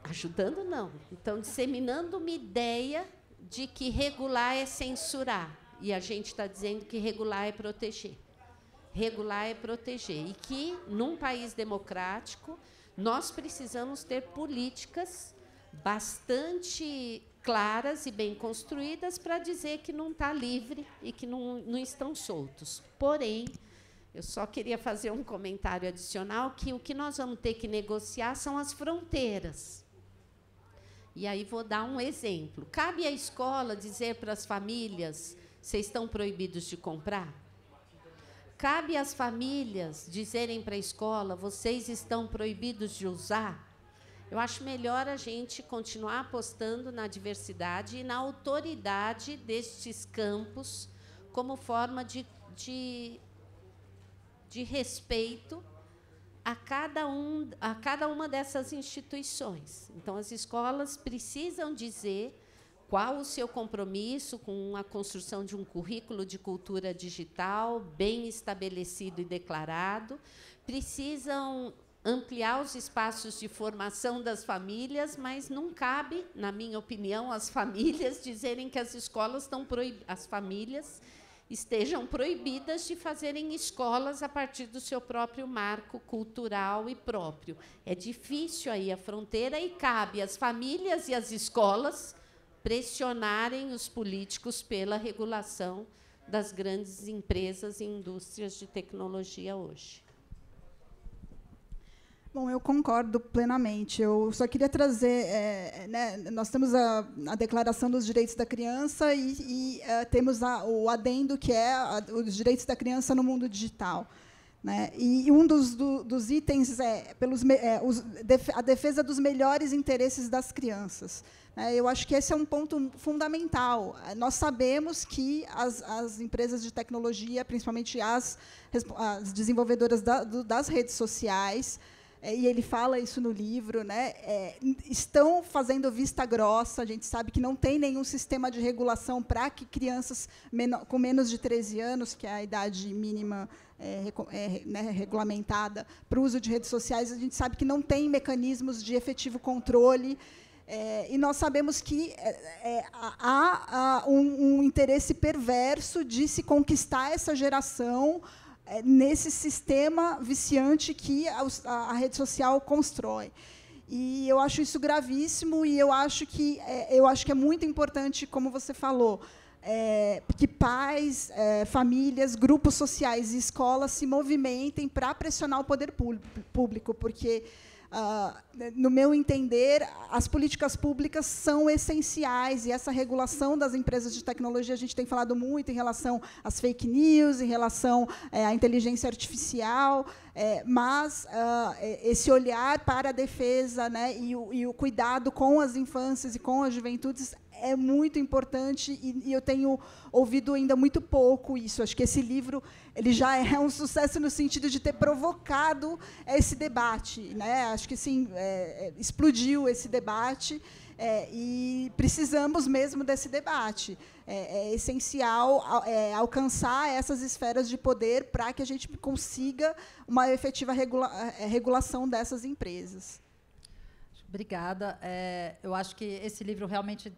ajudando, não, estão disseminando uma ideia de que regular é censurar. E a gente está dizendo que regular é proteger. Regular é proteger. E que, num país democrático, nós precisamos ter políticas bastante claras e bem construídas para dizer que não está livre e que não estão soltos. Porém, eu só queria fazer um comentário adicional, que o que nós vamos ter que negociar são as fronteiras. E aí vou dar um exemplo. Cabe à escola dizer para as famílias, vocês estão proibidos de comprar? Cabe às famílias dizerem para a escola, vocês estão proibidos de usar? Eu acho melhor a gente continuar apostando na diversidade e na autoridade destes campos como forma de respeito a cada uma dessas instituições. Então, as escolas precisam dizer qual o seu compromisso com a construção de um currículo de cultura digital bem estabelecido e declarado, precisam ampliar os espaços de formação das famílias, mas não cabe, na minha opinião, às famílias dizerem que as escolas estão as famílias estejam proibidas de fazerem escolas a partir do seu próprio marco cultural e próprio. É difícil aí a fronteira e cabe às famílias e às escolas pressionarem os políticos pela regulação das grandes empresas e indústrias de tecnologia hoje. Bom, eu concordo plenamente. Eu só queria trazer, nós temos a Declaração dos Direitos da Criança e temos o adendo, que é os direitos da criança no mundo digital. Né? E um dos itens é a defesa dos melhores interesses das crianças. Eu acho que esse é um ponto fundamental. Nós sabemos que as empresas de tecnologia, principalmente as desenvolvedoras das redes sociais, e ele fala isso no livro, estão fazendo vista grossa. A gente sabe que não tem nenhum sistema de regulação para que crianças com menos de 13 anos, que é a idade mínima regulamentada para o uso de redes sociais, a gente sabe que não tem mecanismos de efetivo controle. E nós sabemos que há um interesse perverso de se conquistar essa geração nesse sistema viciante que a rede social constrói. E eu acho isso gravíssimo, e eu acho que é muito importante, como você falou, que pais, famílias, grupos sociais e escolas se movimentem para pressionar o poder público, porque, no meu entender, as políticas públicas são essenciais, e essa regulação das empresas de tecnologia, a gente tem falado muito em relação às fake news, em relação à inteligência artificial, mas esse olhar para a defesa, e o cuidado com as infâncias e com as juventudes é muito importante, e eu tenho ouvido ainda muito pouco isso. Acho que esse livro ele já é um sucesso no sentido de ter provocado esse debate. Acho que sim, explodiu esse debate, e precisamos mesmo desse debate. É essencial alcançar essas esferas de poder para que a gente consiga uma efetiva regulação dessas empresas. Obrigada. Eu acho que esse livro realmente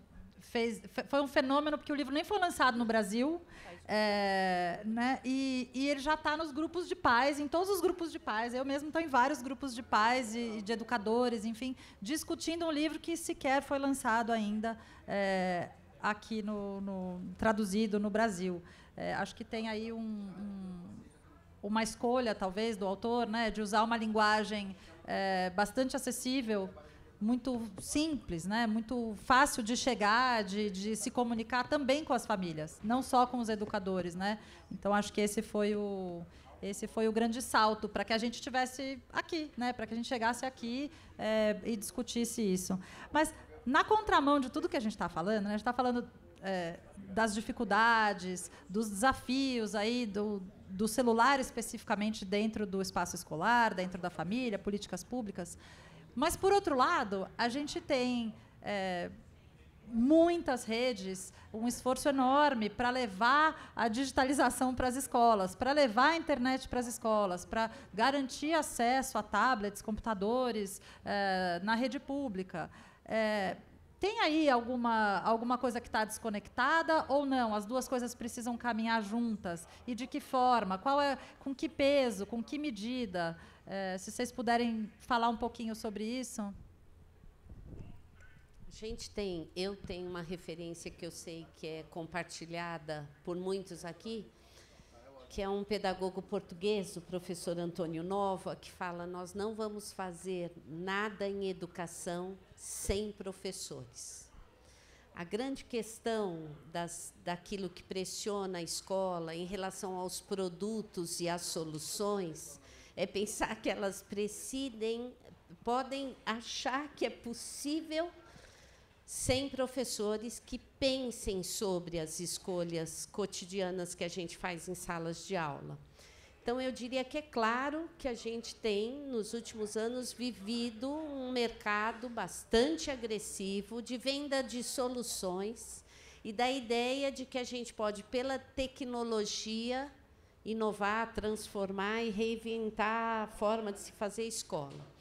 foi um fenômeno, porque o livro nem foi lançado no Brasil, e ele já está nos grupos de pais, em todos os grupos de pais. Eu mesmo estou em vários grupos de pais e de educadores, enfim, discutindo um livro que sequer foi lançado ainda aqui traduzido no Brasil. Acho que tem aí uma escolha, talvez, do autor, de usar uma linguagem bastante acessível, muito simples, muito fácil de chegar, de se comunicar também com as famílias, não só com os educadores. Então, acho que esse foi o grande salto para que a gente estivesse aqui, para que a gente chegasse aqui e discutisse isso. Mas, na contramão de tudo que a gente está falando, a gente está falando das dificuldades, dos desafios aí do celular, especificamente dentro do espaço escolar, dentro da família, políticas públicas. Mas, por outro lado, a gente tem muitas redes, um esforço enorme para levar a digitalização para as escolas, para levar a internet para as escolas, para garantir acesso a tablets, computadores na rede pública. Tem aí alguma coisa que está desconectada ou não? As duas coisas precisam caminhar juntas? E de que forma? Com que peso? Com que medida? Se vocês puderem falar um pouquinho sobre isso. Eu tenho uma referência que eu sei que é compartilhada por muitos aqui, que é um pedagogo português, o professor Antônio Nova, que fala: nós não vamos fazer nada em educação sem professores. A grande questão daquilo que pressiona a escola em relação aos produtos e às soluções é pensar que elas podem achar que é possível sem professores que pensem sobre as escolhas cotidianas que a gente faz em salas de aula. Então, eu diria que é claro que a gente tem, nos últimos anos, vivido um mercado bastante agressivo de venda de soluções e da ideia de que a gente pode, pela tecnologia, inovar, transformar e reinventar a forma de se fazer escola.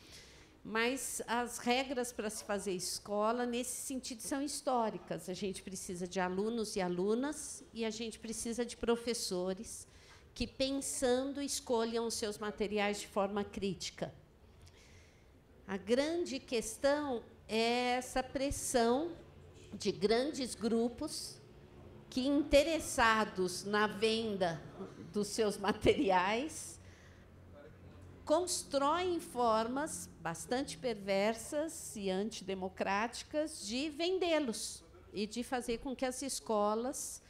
Mas as regras para se fazer escola, nesse sentido, são históricas. A gente precisa de alunos e alunas, e a gente precisa de professores que, pensando, escolham os seus materiais de forma crítica. A grande questão é essa pressão de grandes grupos que, interessados na venda dos seus materiais, constroem formas bastante perversas e antidemocráticas de vendê-los e de fazer com que as escolas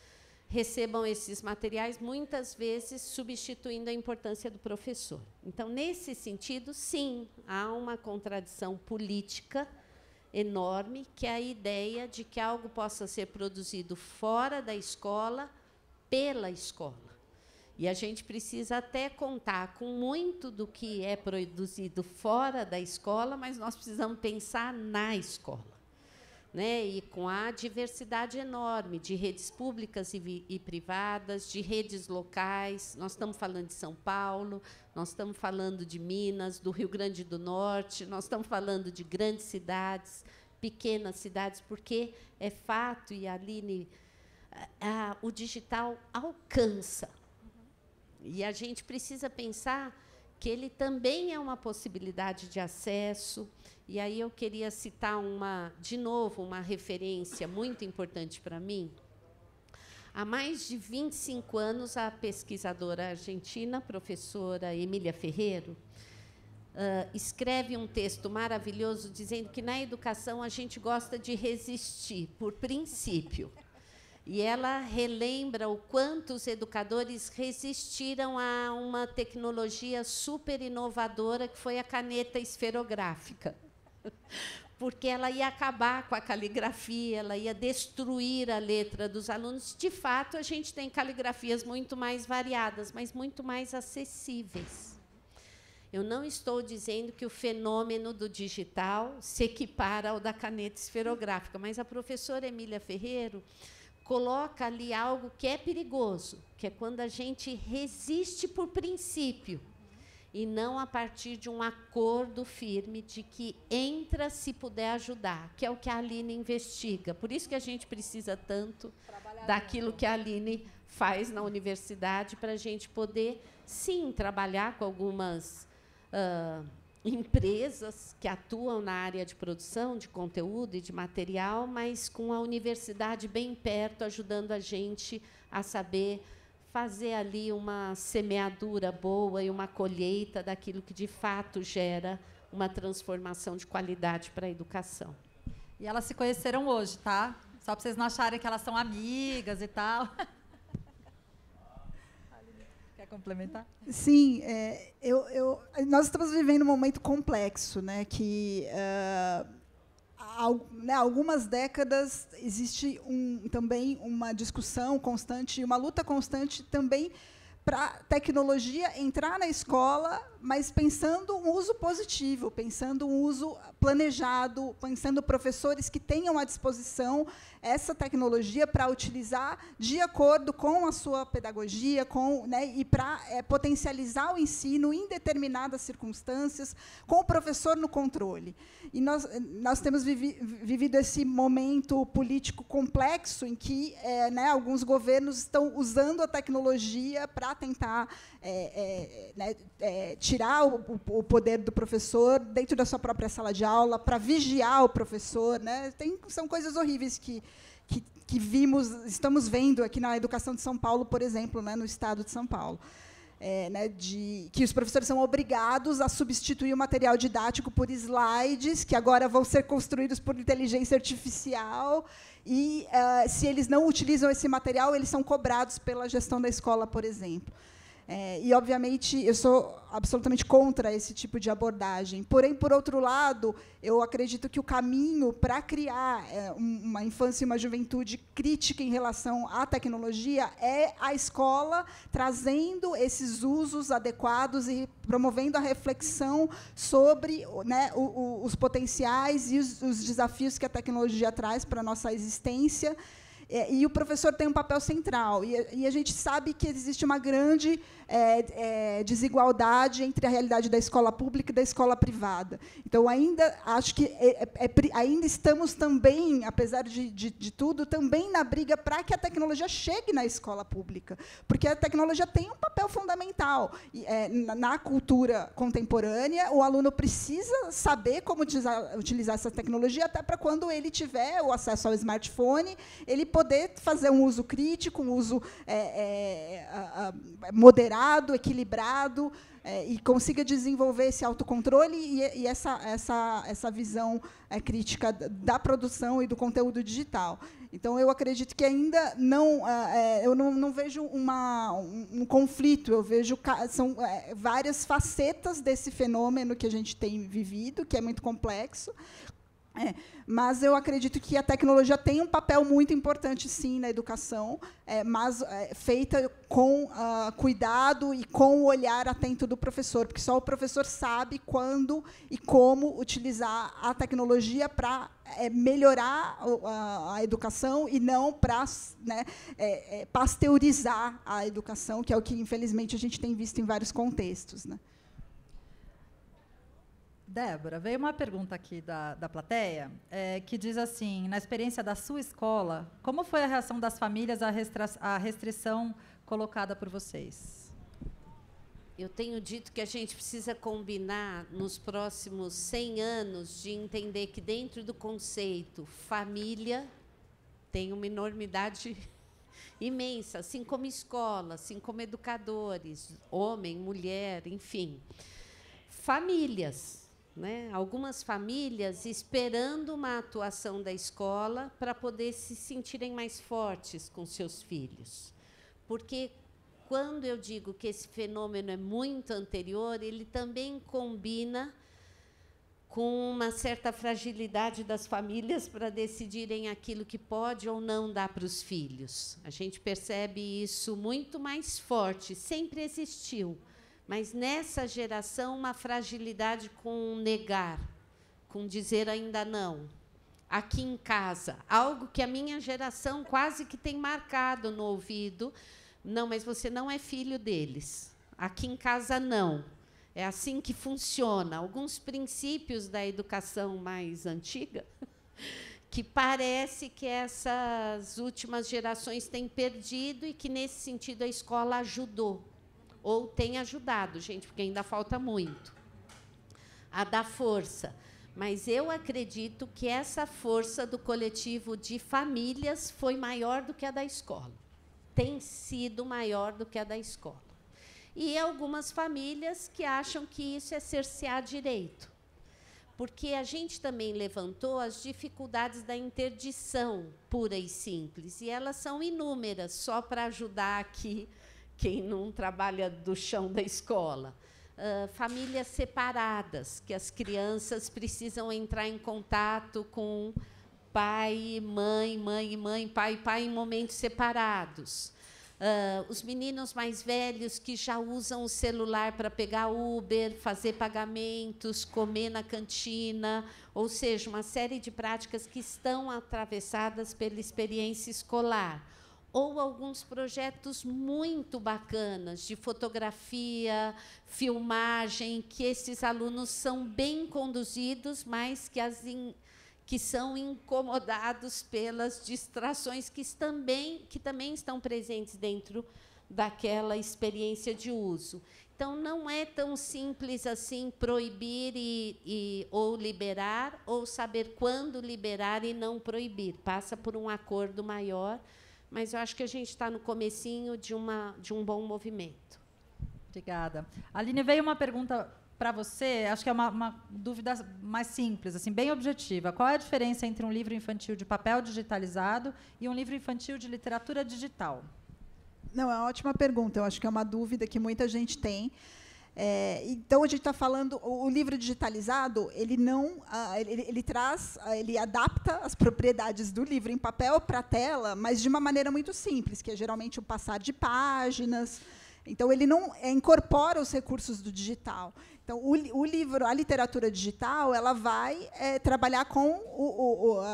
recebam esses materiais, muitas vezes substituindo a importância do professor. Então, nesse sentido, sim, há uma contradição política enorme, que é a ideia de que algo possa ser produzido fora da escola, pela escola. E a gente precisa até contar com muito do que é produzido fora da escola, mas nós precisamos pensar na escola, né? E com a diversidade enorme de redes públicas e privadas, de redes locais. Nós estamos falando de São Paulo, nós estamos falando de Minas, do Rio Grande do Norte, nós estamos falando de grandes cidades, pequenas cidades, porque é fato, e a Aline, o digital alcança. E a gente precisa pensar que ele também é uma possibilidade de acesso. E aí eu queria citar, de novo, uma referência muito importante para mim. Há mais de 25 anos, a pesquisadora argentina, professora Emília Ferreiro, escreve um texto maravilhoso dizendo que, na educação, a gente gosta de resistir, por princípio. E ela relembra o quanto os educadores resistiram a uma tecnologia super inovadora, que foi a caneta esferográfica, porque ela ia acabar com a caligrafia, ela ia destruir a letra dos alunos. De fato, a gente tem caligrafias muito mais variadas, mas muito mais acessíveis. Eu não estou dizendo que o fenômeno do digital se equipara ao da caneta esferográfica, mas a professora Emília Ferreiro coloca ali algo que é perigoso, que é quando a gente resiste por princípio, e não a partir de um acordo firme de que entra se puder ajudar, que é o que a Aline investiga. Por isso que a gente precisa tanto daquilo que a Aline faz na universidade, para a gente poder, sim, trabalhar com algumas empresas que atuam na área de produção de conteúdo e de material, mas com a universidade bem perto, ajudando a gente a saber fazer ali uma semeadura boa e uma colheita daquilo que, de fato, gera uma transformação de qualidade para a educação. E elas se conheceram hoje, tá? Só para vocês não acharem que elas são amigas e tal. Quer complementar? Sim, nós estamos vivendo um momento complexo, né, que há algumas décadas existe também uma discussão constante, uma luta constante também para a tecnologia entrar na escola, mas pensando um uso positivo, pensando um uso planejado, pensando professores que tenham à disposição essa tecnologia para utilizar de acordo com a sua pedagogia, e para potencializar o ensino em determinadas circunstâncias, com o professor no controle. E nós temos vivido esse momento político complexo em que alguns governos estão usando a tecnologia para tentar tirar o poder do professor dentro da sua própria sala de aula, para vigiar o professor, né? São coisas horríveis que estamos vendo aqui na educação de São Paulo, por exemplo, no estado de São Paulo. Que os professores são obrigados a substituir o material didático por slides, que agora vão ser construídos por inteligência artificial, e, se eles não utilizam esse material, eles são cobrados pela gestão da escola, por exemplo. E, obviamente, eu sou absolutamente contra esse tipo de abordagem. Porém, por outro lado, eu acredito que o caminho para criar uma infância e uma juventude crítica em relação à tecnologia é a escola trazendo esses usos adequados e promovendo a reflexão sobre, os potenciais e os desafios que a tecnologia traz para a nossa existência, E o professor tem um papel central. E a gente sabe que existe uma grande desigualdade entre a realidade da escola pública e da escola privada. Então, ainda acho que ainda estamos também, apesar de tudo, também na briga para que a tecnologia chegue na escola pública, porque a tecnologia tem um papel fundamental. Na cultura contemporânea, o aluno precisa saber como utilizar essa tecnologia, até para quando ele tiver o acesso ao smartphone, ele poder fazer um uso crítico, um uso moderado, equilibrado, e consiga desenvolver esse autocontrole e essa visão crítica da produção e do conteúdo digital. Então, eu acredito que ainda eu não vejo um conflito, eu vejo são várias facetas desse fenômeno que a gente tem vivido, que é muito complexo. Mas eu acredito que a tecnologia tem um papel muito importante, sim, na educação, mas feita com cuidado e com o olhar atento do professor, porque só o professor sabe quando e como utilizar a tecnologia para melhorar a educação e não para pasteurizar a educação, que é o que, infelizmente, a gente tem visto em vários contextos, né? Débora, veio uma pergunta aqui da plateia, que diz assim, na experiência da sua escola, como foi a reação das famílias à restrição colocada por vocês? Eu tenho dito que a gente precisa combinar, nos próximos 100 anos, de entender que, dentro do conceito família, tem uma enormidade imensa, assim como escola, assim como educadores, homem, mulher, enfim. Famílias. Né? Algumas famílias esperando uma atuação da escola para poder se sentirem mais fortes com seus filhos. Porque, quando eu digo que esse fenômeno é muito anterior, ele também combina com uma certa fragilidade das famílias para decidirem aquilo que pode ou não dar para os filhos. A gente percebe isso muito mais forte, sempre existiu. Mas, nessa geração, uma fragilidade com negar, com dizer ainda não. Aqui em casa, algo que a minha geração quase que tem marcado no ouvido. Não, mas você não é filho deles. Aqui em casa, não. É assim que funciona. Alguns princípios da educação mais antiga, que parece que essas últimas gerações têm perdido e que, nesse sentido, a escola ajudou. Ou tem ajudado, gente, porque ainda falta muito a dar força. Mas eu acredito que essa força do coletivo de famílias foi maior do que a da escola. Tem sido maior do que a da escola. E algumas famílias que acham que isso é cercear direito. Porque a gente também levantou as dificuldades da interdição pura e simples. E elas são inúmeras, só para ajudar aqui quem não trabalha do chão da escola. Famílias separadas, que as crianças precisam entrar em contato com pai e mãe, mãe e mãe, pai e pai em momentos separados. Os meninos mais velhos que já usam o celular para pegar Uber, fazer pagamentos, comer na cantina, ou seja, uma série de práticas que estão atravessadas pela experiência escolar. Ou alguns projetos muito bacanas de fotografia, filmagem, que esses alunos são bem conduzidos, mas que são incomodados pelas distrações que também estão presentes dentro daquela experiência de uso. Então, não é tão simples assim proibir ou liberar, ou saber quando liberar e não proibir. Passa por um acordo maior, mas eu acho que a gente está no comecinho de um bom movimento. Obrigada. Aline, veio uma pergunta para você, acho que é uma dúvida mais simples, assim, bem objetiva. Qual é a diferença entre um livro infantil de papel digitalizado e um livro infantil de literatura digital? Não, é uma ótima pergunta. Eu acho que é uma dúvida que muita gente tem. Então, a gente está falando, o livro digitalizado, ele adapta as propriedades do livro em papel para a tela, mas de uma maneira muito simples, que é geralmente o passar de páginas, Então, ele não incorpora os recursos do digital. Então, o livro, a literatura digital, ela vai trabalhar com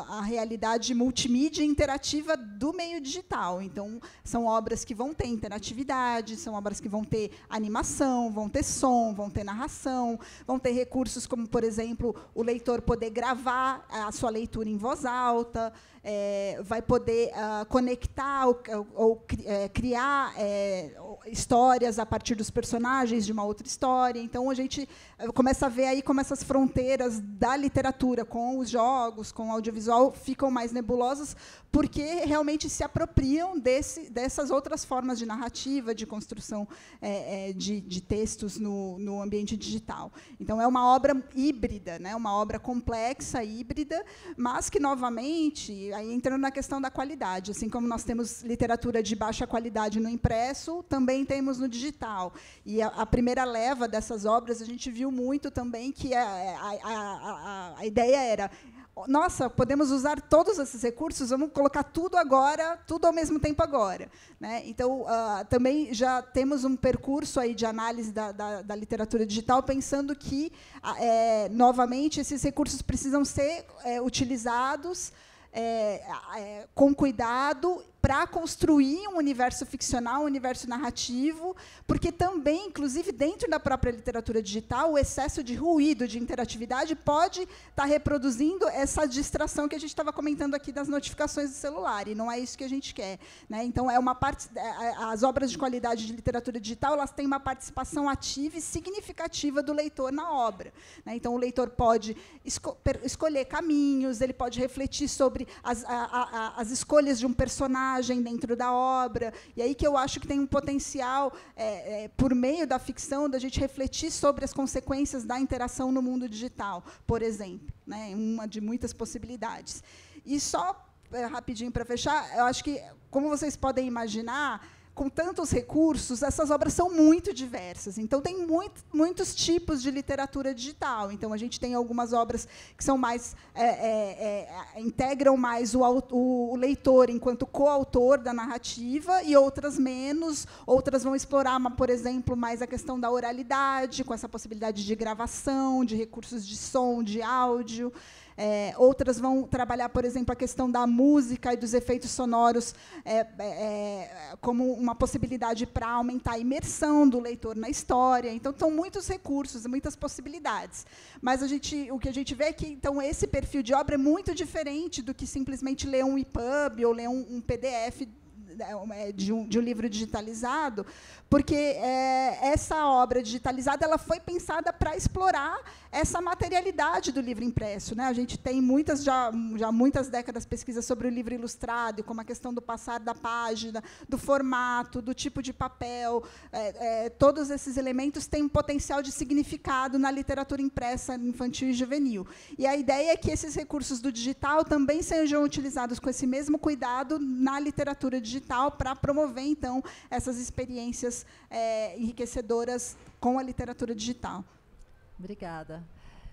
a realidade multimídia interativa do meio digital. Então, são obras que vão ter interatividade, são obras que vão ter animação, vão ter som, vão ter narração, vão ter recursos como, por exemplo, o leitor poder gravar a sua leitura em voz alta, vai poder conectar ou criar histórias a partir dos personagens de uma outra história. Então, a gente começa a ver aí como essas fronteiras da literatura com os jogos, com o audiovisual, ficam mais nebulosas, porque realmente se apropriam dessas outras formas de narrativa, de construção de textos no ambiente digital. Então, é uma obra híbrida, né? Uma obra complexa, híbrida, mas que, novamente, aí entrando na questão da qualidade, assim como nós temos literatura de baixa qualidade no impresso, também temos no digital. E a primeira leva dessas obras, a gente viu muito também que a ideia era: nossa, podemos usar todos esses recursos, vamos colocar tudo agora, tudo ao mesmo tempo agora. Né? Então, também já temos um percurso aí de análise da literatura digital, pensando que, novamente, esses recursos precisam ser utilizados com cuidado para construir um universo ficcional, um universo narrativo, porque também, inclusive, dentro da própria literatura digital, o excesso de ruído, de interatividade, pode estar reproduzindo essa distração que a gente estava comentando aqui das notificações do celular, e não é isso que a gente quer. Né? Então, as obras de qualidade de literatura digital, elas têm uma participação ativa e significativa do leitor na obra. Né? Então, o leitor pode escolher caminhos, ele pode refletir sobre as escolhas de um personagem dentro da obra, e aí que eu acho que tem um potencial, por meio da ficção, da gente refletir sobre as consequências da interação no mundo digital, por exemplo. Né? Uma de muitas possibilidades. E só, rapidinho para fechar, eu acho que, como vocês podem imaginar, com tantos recursos, essas obras são muito diversas. Então, tem muitos tipos de literatura digital. Então, a gente tem algumas obras que são mais integram mais o leitor enquanto coautor da narrativa, e outras menos. Outras vão explorar, por exemplo, mais a questão da oralidade, com essa possibilidade de gravação, de recursos de som, de áudio. Outras vão trabalhar, por exemplo, a questão da música e dos efeitos sonoros como uma possibilidade para aumentar a imersão do leitor na história. Então, são muitos recursos, muitas possibilidades. Mas o que a gente vê é que, então, esse perfil de obra é muito diferente do que simplesmente ler um EPUB ou ler um PDF de um livro digitalizado, porque essa obra digitalizada ela foi pensada para explorar essa materialidade do livro impresso. Né? A gente tem já muitas décadas pesquisas sobre o livro ilustrado, como a questão do passar da página, do formato, do tipo de papel. Todos esses elementos têm um potencial de significado na literatura impressa infantil e juvenil. E a ideia é que esses recursos do digital também sejam utilizados com esse mesmo cuidado na literatura digital, para promover, então, essas experiências enriquecedoras com a literatura digital. Obrigada.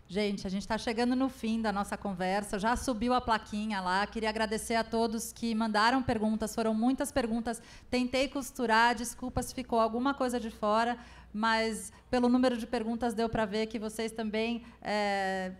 Gente, a gente está chegando no fim da nossa conversa, já subiu a plaquinha lá, queria agradecer a todos que mandaram perguntas, foram muitas perguntas, tentei costurar, desculpa se ficou alguma coisa de fora, mas pelo número de perguntas deu para ver que vocês também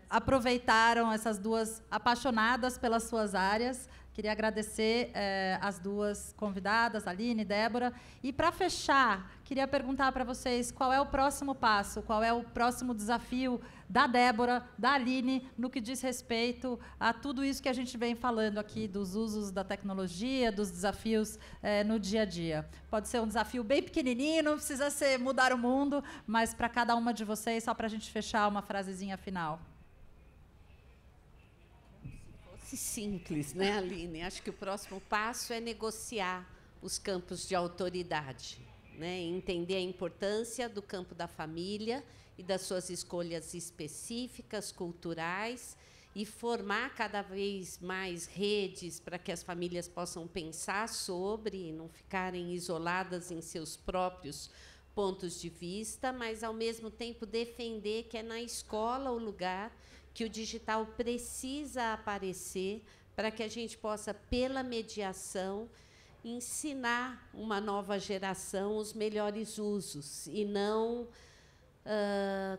aproveitaram, essas duas apaixonadas pelas suas áreas. Queria agradecer as duas convidadas, Aline e Débora. E, para fechar, queria perguntar para vocês qual é o próximo passo, qual é o próximo desafio da Débora, da Aline, no que diz respeito a tudo isso que a gente vem falando aqui, dos usos da tecnologia, dos desafios no dia a dia. Pode ser um desafio bem pequenininho, não precisa ser mudar o mundo, mas para cada uma de vocês, só para a gente fechar uma frasezinha final. Simples, né, Aline? Acho que o próximo passo é negociar os campos de autoridade, né? Entender a importância do campo da família e das suas escolhas específicas, culturais, e formar cada vez mais redes para que as famílias possam pensar sobre, não ficarem isoladas em seus próprios pontos de vista, mas, ao mesmo tempo, defender que é na escola o lugar que o digital precisa aparecer para que a gente possa, pela mediação, ensinar uma nova geração os melhores usos e não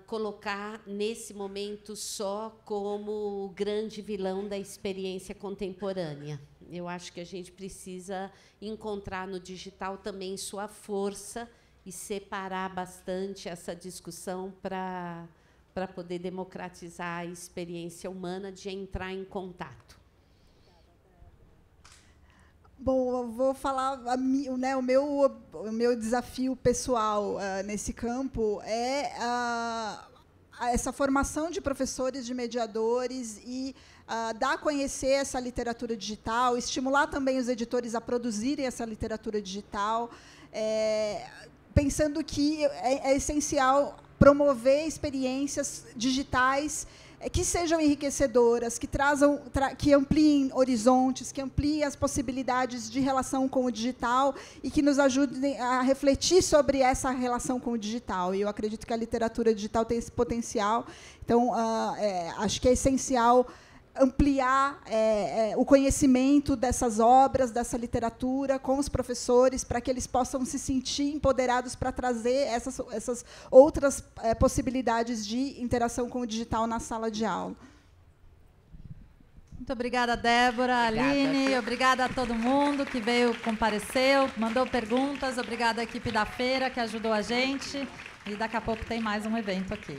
colocar, nesse momento, só como o grande vilão da experiência contemporânea. Eu acho que a gente precisa encontrar no digital também sua força e separar bastante essa discussão para poder democratizar a experiência humana de entrar em contato. Bom, eu vou falar, né, o meu desafio pessoal nesse campo é essa formação de professores, de mediadores e dar a conhecer essa literatura digital, estimular também os editores a produzirem essa literatura digital, pensando que é essencial promover experiências digitais que sejam enriquecedoras, que ampliem horizontes, que ampliem as possibilidades de relação com o digital e que nos ajudem a refletir sobre essa relação com o digital. E eu acredito que a literatura digital tem esse potencial. Então, acho que é essencial ampliar o conhecimento dessas obras, dessa literatura, com os professores, para que eles possam se sentir empoderados para trazer essas outras possibilidades de interação com o digital na sala de aula. Muito obrigada, Débora, Aline, obrigada a todo mundo que veio, compareceu, mandou perguntas, obrigada à equipe da feira que ajudou a gente, e daqui a pouco tem mais um evento aqui.